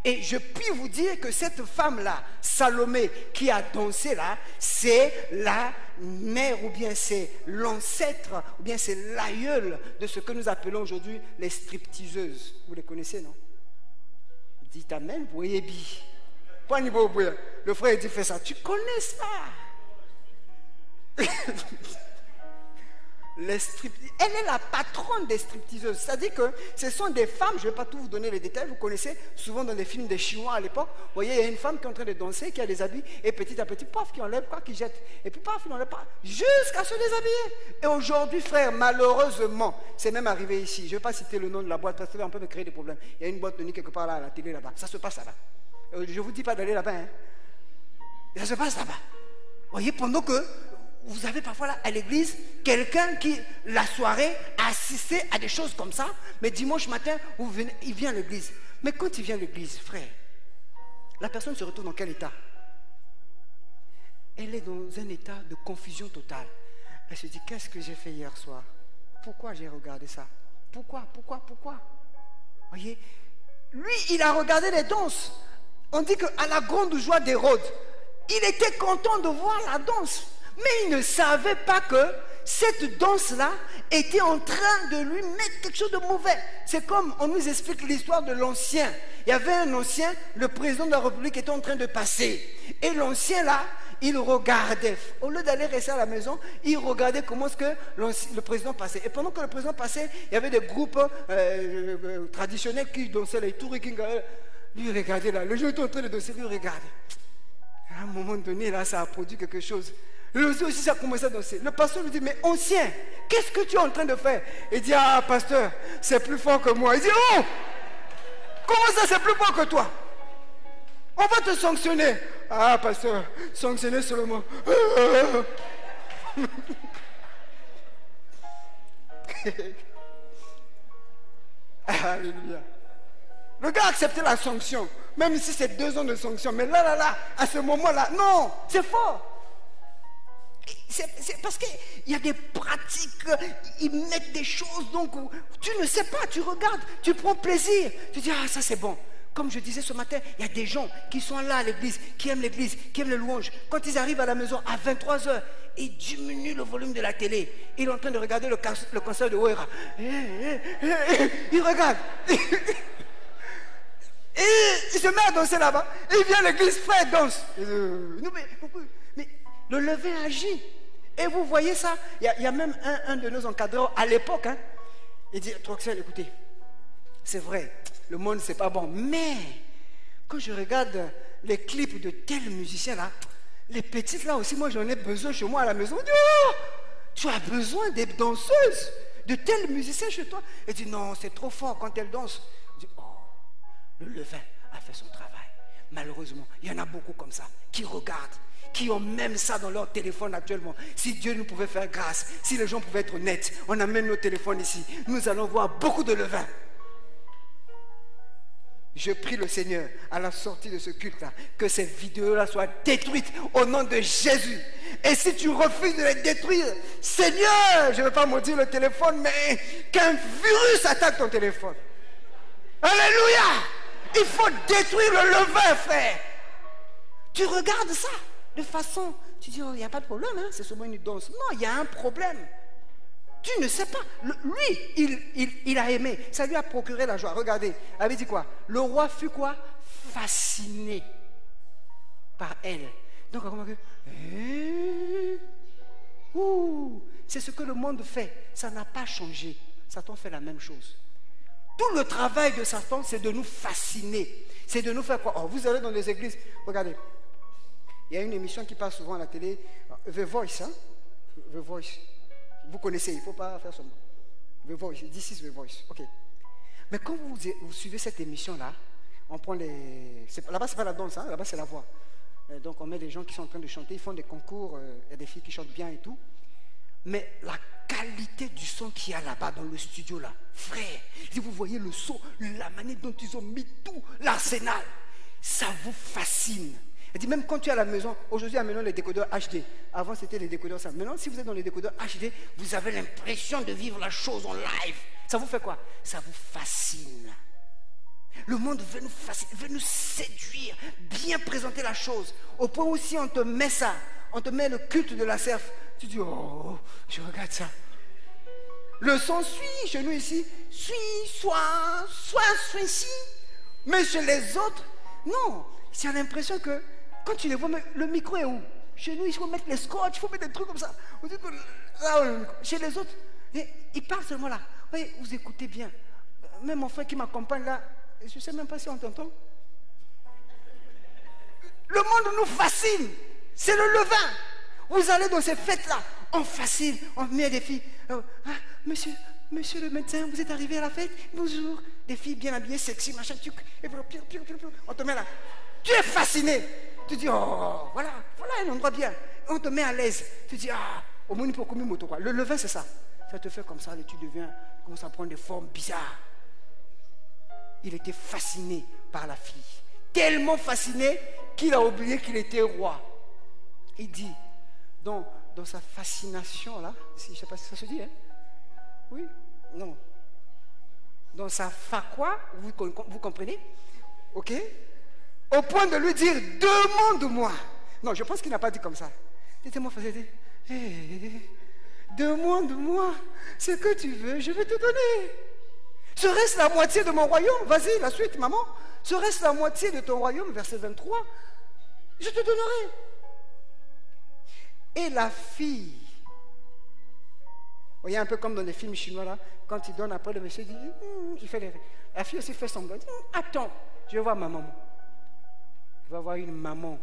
Et je puis vous dire que cette femme-là, Salomé, qui a dansé là, c'est la mère ou bien c'est l'ancêtre ou bien c'est l'aïeul de ce que nous appelons aujourd'hui les stripteaseuses. Vous les connaissez, non? Dites amen, vous voyez bien. Pas niveau bouillon. Le frère dit fais ça. Tu connais ça? Elle est la patronne des stripteaseuses. C'est-à-dire que ce sont des femmes, je ne vais pas tout vous donner les détails, vous connaissez souvent dans les films des Chinois à l'époque, vous voyez, il y a une femme qui est en train de danser, qui a des habits, et petit à petit, paf, qui enlève, quoi, qui jette, et puis paf, il enlève pas, jusqu'à se déshabiller. Et aujourd'hui, frère, malheureusement, c'est même arrivé ici, je ne vais pas citer le nom de la boîte, parce que là, on peut me créer des problèmes. Il y a une boîte de nuit quelque part là, à la télé là-bas, ça se passe là-bas. Je ne vous dis pas d'aller là-bas, hein. Ça se passe là-bas. Vous voyez, pendant que vous avez parfois là à l'église quelqu'un qui, la soirée, assistait à des choses comme ça, mais dimanche matin, il vient à l'église. Mais quand il vient à l'église, frère, la personne se retrouve dans quel état? Elle est dans un état de confusion totale. Elle se dit, qu'est-ce que j'ai fait hier soir? Pourquoi j'ai regardé ça? Pourquoi? Vous voyez, lui, il a regardé les danses. On dit qu'à la grande joie d'Hérode, il était content de voir la danse. Mais il ne savait pas que cette danse-là était en train de lui mettre quelque chose de mauvais. C'est comme on nous explique l'histoire de l'ancien. Il y avait un ancien, le président de la République était en train de passer. Et l'ancien là, il regardait. Au lieu d'aller rester à la maison, il regardait comment est-ce que le président passait. Et pendant que le président passait, il y avait des groupes traditionnels qui dansaient les tours. Lui regardait là, le jeune était en train de danser, lui regardait. À un moment donné, là, ça a produit quelque chose. L'ancien aussi, ça a commencé à danser. Le pasteur lui dit, mais ancien, qu'est-ce que tu es en train de faire? Il dit, ah, pasteur, c'est plus fort que moi. Il dit, oh, comment ça, c'est plus fort que toi? On va te sanctionner. Ah, pasteur, sanctionner seulement. Alléluia. Le gars a accepté la sanction, même si c'est 2 ans de sanction. Mais là, à ce moment-là, non, c'est fort. C'est parce qu'il y a des pratiques, ils mettent des choses, donc tu ne sais pas, tu regardes, tu prends plaisir. Tu dis, ah, ça c'est bon. Comme je disais ce matin, il y a des gens qui sont là à l'église, qui aiment les louanges. Quand ils arrivent à la maison à 23h, ils diminuent le volume de la télé. Ils sont en train de regarder le concert de Ouera. Ils regardent. Et il se met à danser là-bas. Il vient à l'église, frère, danse. Mais le levain agit. Et vous voyez ça, il y a même un de nos encadreurs à l'époque, hein, il dit, Troxel, écoutez, c'est vrai, le monde c'est pas bon, mais quand je regarde les clips de tels musiciens là, les petites là aussi, moi j'en ai besoin chez moi à la maison. dit, oh, tu as besoin des danseuses, de tels musiciens chez toi. Il dit, non, c'est trop fort quand elles dansent. Il dit, oh, le levain a fait son travail. Malheureusement, il y en a beaucoup comme ça, qui regardent, qui ont même ça dans leur téléphone actuellement. Si Dieu nous pouvait faire grâce, si les gens pouvaient être honnêtes, on amène nos téléphones ici, nous allons voir beaucoup de levain. Je prie le Seigneur à la sortie de ce culte-là, que ces vidéos-là soient détruites au nom de Jésus. Et si tu refuses de les détruire, Seigneur, je ne vais pas maudire le téléphone, mais qu'un virus attaque ton téléphone. Alléluia! Il faut détruire le levain, frère. Tu regardes ça de façon, tu dis, oh, il n'y a pas de problème, hein, c'est seulement une danse. Non, il y a un problème. Tu ne sais pas. Lui, il a aimé. Ça lui a procuré la joie. Regardez, il avait dit quoi? Le roi fut quoi? Fasciné par elle. Donc, on remarque, c'est ce que le monde fait. Ça n'a pas changé. Satan fait la même chose. Tout le travail de Satan, c'est de nous fasciner. C'est de nous faire quoi? Oh, vous allez dans les églises, regardez. Il y a une émission qui passe souvent à la télé, The Voice, hein? The Voice. Vous connaissez, il ne faut pas faire seulement. The Voice, this is The Voice. Ok. Mais quand vous suivez cette émission-là, on prend les... Là-bas, ce n'est pas la danse, hein? Là-bas, c'est la voix. Donc, on met des gens qui sont en train de chanter, ils font des concours, il y a des filles qui chantent bien et tout. Mais la qualité du son qu'il y a là-bas dans le studio, là, frère, si vous voyez le son, la manière dont ils ont mis tout, l'arsenal, ça vous fascine. Elle dit, même quand tu es à la maison, aujourd'hui, maintenant les décodeurs HD. Avant, c'était les décodeurs ça. Maintenant, si vous êtes dans les décodeurs HD, vous avez l'impression de vivre la chose en live. Ça vous fait quoi? Ça vous fascine. Le monde veut nous fasciner, veut nous séduire, bien présenter la chose. Au point où si on te met ça, on te met le culte de la serf, tu dis, oh, je regarde ça. Le son suit chez nous ici, suit, soit ici. Mais chez les autres, non. Tu as l'impression que quand tu les vois, le micro est où? Chez nous, il faut mettre les scotch, il faut mettre des trucs comme ça. On dit que chez les autres, ils parlent seulement là. Oui, vous écoutez bien. Même mon frère qui m'accompagne là, je ne sais même pas si on t'entend. Le monde nous fascine. C'est le levain. Vous allez dans ces fêtes-là, on fascine, on met des filles. Monsieur le médecin, vous êtes arrivé à la fête? Bonjour. Des filles bien habillées, sexy, machin, truc. Et voilà, on te met là. Tu es fasciné. Tu dis, oh, voilà un endroit bien. On te met à l'aise. Tu dis, au moins pour combien moto quoi. Le levain, c'est ça. Ça te fait comme ça, et tu commences à prendre des formes bizarres. Il était fasciné par la fille. Tellement fasciné qu'il a oublié qu'il était roi. Il dit, dans sa fascination là, je ne sais pas si ça se dit, hein? Oui, non. Dans sa quoi, vous comprenez? Ok? Au point de lui dire, demande-moi. Non, je pense qu'il n'a pas dit comme ça. Dites-moi, demande-moi ce que tu veux, je vais te donner. Serait-ce la moitié de mon royaume? Vas-y, la suite, maman. Serait-ce la moitié de ton royaume, verset 23? Je te donnerai. Et la fille, vous voyez un peu comme dans les films chinois là, quand ils donnent après le monsieur dit, il fait la fille aussi fait semblant. Attends, je vais voir ma maman. Je vais voir une maman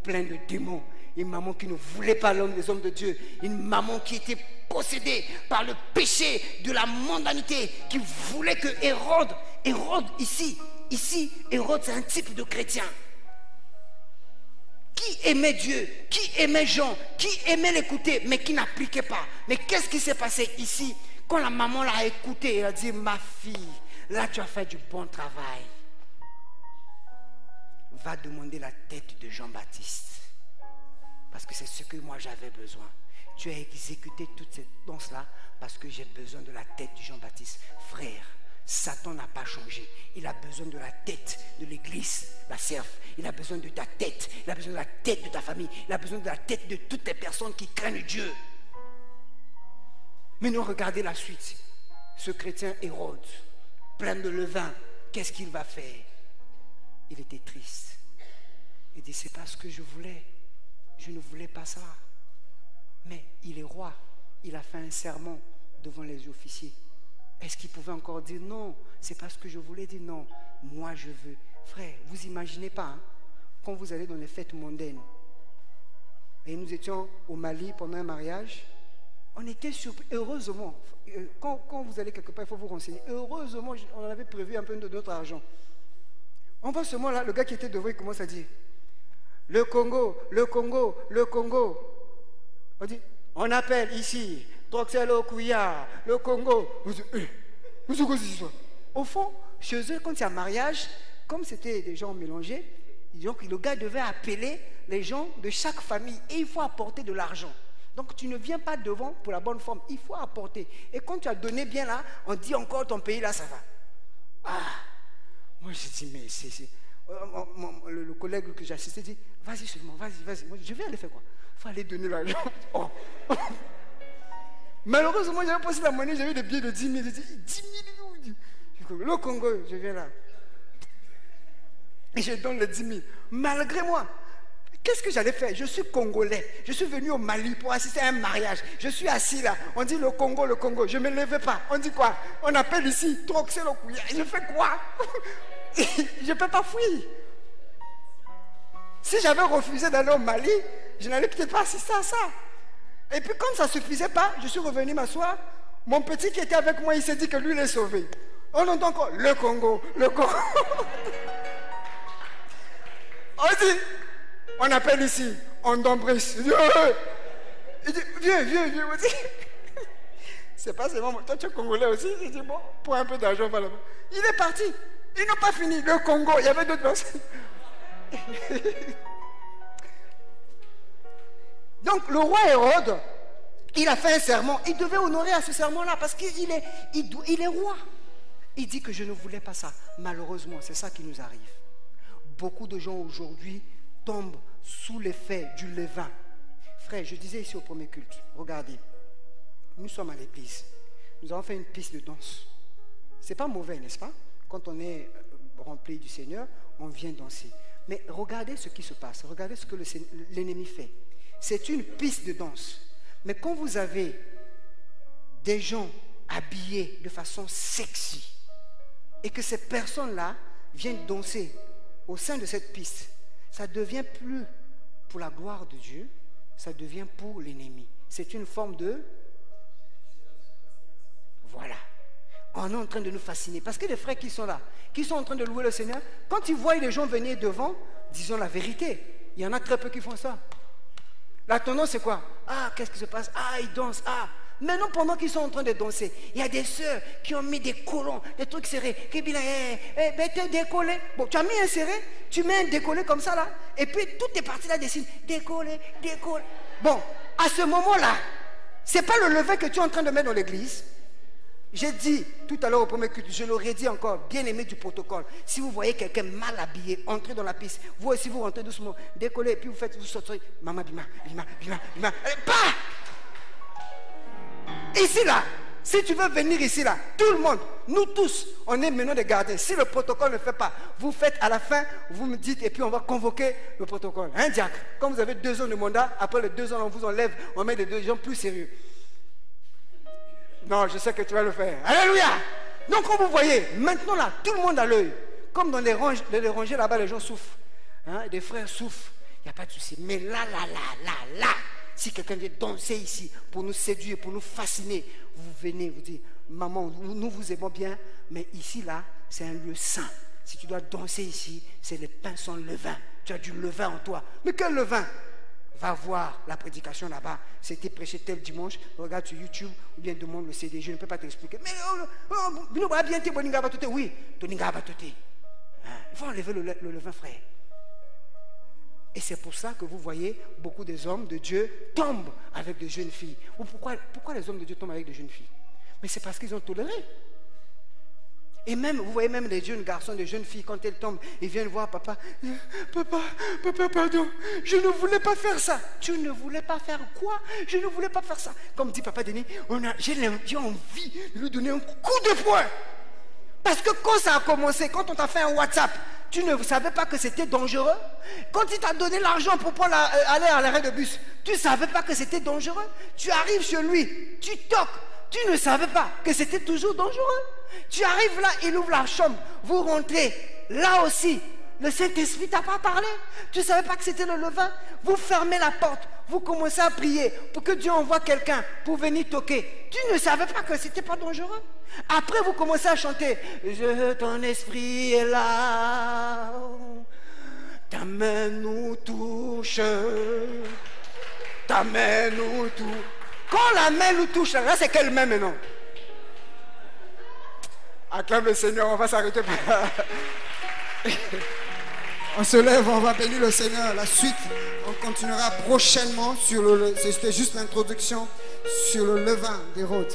pleine de démons, une maman qui ne voulait pas les hommes de Dieu, une maman qui était possédée par le péché de la mondanité, qui voulait que Hérode ici, Hérode c'est un type de chrétien. Qui aimait Dieu, qui aimait Jean, qui aimait l'écouter, mais qui n'appliquait pas. Mais qu'est-ce qui s'est passé ici? Quand la maman l'a écouté, elle a dit, ma fille, là tu as fait du bon travail. Va demander la tête de Jean-Baptiste. Parce que c'est ce que moi j'avais besoin. Tu as exécuté toute cette danse-là parce que j'ai besoin de la tête de Jean-Baptiste. Frère, Satan n'a pas changé. Il a besoin de la tête de l'église, la serve. Il a besoin de ta tête. Il a besoin de la tête de ta famille. Il a besoin de la tête de toutes les personnes qui craignent Dieu. Maintenant, regardez la suite. Ce chrétien Hérode, plein de levain, qu'est-ce qu'il va faire? Il était triste. Il dit, c'est pas ce que je voulais. Je ne voulais pas ça. Mais il est roi. Il a fait un serment devant les officiers. Est-ce qu'il pouvait encore dire non? C'est pas ce que je voulais dire. Non, moi je veux. Frère, vous imaginez pas, hein, quand vous allez dans les fêtes mondaines. Et nous étions au Mali pendant un mariage. On était surpris, heureusement. Quand vous allez quelque part, il faut vous renseigner. Heureusement, on avait prévu un peu de notre argent. On voit ce moment-là, le gars qui était devant, il commence à dire, le Congo, le Congo, le Congo. On dit, on appelle ici, Troxelo Kouya, le Congo. Au fond, chez eux, quand il y a mariage, comme c'était des gens mélangés, donc le gars devait appeler les gens de chaque famille et il faut apporter de l'argent. Donc tu ne viens pas devant pour la bonne forme, il faut apporter. Et quand tu as donné bien là, on dit encore ton pays là, ça va. Moi je dis, mais c'est... Le collègue que j'ai assisté dit, vas-y seulement, vas-y. Moi, je vais aller faire quoi? Il faut aller donner l'argent. Oh. Malheureusement, j'avais passé la monnaie, j'avais des billets de 10 000. J'ai dit, 10 000. Le Congo, je viens là. Et je donne les 10 000. Malgré moi, qu'est-ce que j'allais faire? Je suis congolais. Je suis venu au Mali pour assister à un mariage. Je suis assis là. On dit le Congo, le Congo. Je ne me levais pas. On dit quoi? On appelle ici Troxelo Kouya. Je fais quoi? Je ne peux pas fuir. Si j'avais refusé d'aller au Mali, je n'allais peut-être pas assister à ça. Et puis comme ça ne suffisait pas, je suis revenu m'asseoir. Mon petit qui était avec moi, il s'est dit que lui, il est sauvé. On entend encore le Congo, le Congo. On dit, on appelle ici, on d'embrasse. Il dit, viens. C'est pas seulement moi. Toi, tu es congolais aussi. Il dit, bon, pour un peu d'argent, voilà. Il est parti. Ils n'ont pas fini. Le Congo, il y avait d'autres personnes. Donc, le roi Hérode, il a fait un serment. Il devait honorer à ce serment-là parce qu'il est roi. Il dit que je ne voulais pas ça. Malheureusement, c'est ça qui nous arrive. Beaucoup de gens aujourd'hui tombent sous l'effet du levain. Frère, je disais ici au premier culte, regardez, nous sommes à l'église. Nous avons fait une piste de danse. C'est pas mauvais, n'est-ce pas? Quand on est rempli du Seigneur, on vient danser. Mais regardez ce qui se passe. Regardez ce que l'ennemi fait. C'est une piste de danse. Mais quand vous avez des gens habillés de façon sexy et que ces personnes-là viennent danser au sein de cette piste, ça ne devient plus pour la gloire de Dieu, ça devient pour l'ennemi. C'est une forme de... Voilà. On est en train de nous fasciner. Parce que les frères qui sont là, qui sont en train de louer le Seigneur, quand ils voient les gens venir devant, disons la vérité, il y en a très peu qui font ça. La tendance c'est quoi? Ah, qu'est-ce qui se passe? Ah, ils dansent. Ah, maintenant pendant qu'ils sont en train de danser, il y a des sœurs qui ont mis des collants, des trucs serrés. Qui disent, ben t'es décollé. Bon, tu as mis un serré, tu mets un décollé comme ça là, et puis toutes les parties là dessinent décollé, décollé. Bon, à ce moment-là, c'est pas le levain que tu es en train de mettre dans l'église. J'ai dit tout à l'heure au premier culte, je l'aurais dit encore, bien aimé du protocole. Si vous voyez quelqu'un mal habillé, entrer dans la piste, vous aussi vous rentrez doucement, décollez, et puis vous faites, vous sortez, maman, bima, bima, bima, bima, allez, pas. Ici là, si tu veux venir ici là, tout le monde, nous tous, on est maintenant des gardiens. Si le protocole ne fait pas, vous faites à la fin, vous me dites, et puis on va convoquer le protocole. Hein, diacre? Comme vous avez 2 ans de mandat, après les 2 ans, on vous enlève, on met des gens plus sérieux. Non, je sais que tu vas le faire. Alléluia! Donc, comme vous voyez, maintenant là, tout le monde a l'œil. Comme dans les rangées là-bas, les gens souffrent. Hein, des frères souffrent. Il n'y a pas de souci. Mais là, si quelqu'un vient danser ici pour nous séduire, pour nous fasciner, vous venez, vous dites, maman, nous vous aimons bien, mais ici là, c'est un lieu saint. Si tu dois danser ici, c'est les pains sans levain. Tu as du levain en toi. Mais quel levain? Va voir la prédication là-bas. C'était prêché tel dimanche. Regarde sur YouTube ou bien demande le CD. Je ne peux pas t'expliquer. Mais oui, il faut enlever le levain, frère. Et c'est pour ça que vous voyez beaucoup des hommes de Dieu tombent avec des jeunes filles. Ou pourquoi les hommes de Dieu tombent avec des jeunes filles? Mais c'est parce qu'ils ont toléré. Et même, vous voyez même les jeunes garçons, les jeunes filles, quand elles tombent, ils viennent voir papa. Papa, pardon, je ne voulais pas faire ça. Tu ne voulais pas faire quoi? Je ne voulais pas faire ça. Comme dit papa Denis, j'ai envie de lui donner un coup de poing. Parce que quand ça a commencé, quand on t'a fait un WhatsApp, tu ne savais pas que c'était dangereux. Quand il t'a donné l'argent pour aller à l'arrêt de bus, tu ne savais pas que c'était dangereux. Tu arrives chez lui, tu toques, tu ne savais pas que c'était toujours dangereux. Tu arrives là, il ouvre la chambre, vous rentrez, là aussi, le Saint-Esprit t'a pas parlé. Tu ne savais pas que c'était le levain. Vous fermez la porte, vous commencez à prier pour que Dieu envoie quelqu'un pour venir toquer. Tu ne savais pas que c'était pas dangereux. Après, vous commencez à chanter. Ton esprit est là, ta main nous touche, ta main nous touche. Quand la main nous touche, là c'est quelle main maintenant? Acclame le Seigneur, on va s'arrêter. On se lève, on va bénir le Seigneur. La suite, on continuera prochainement sur c'était juste l'introduction sur le levain d'Hérode.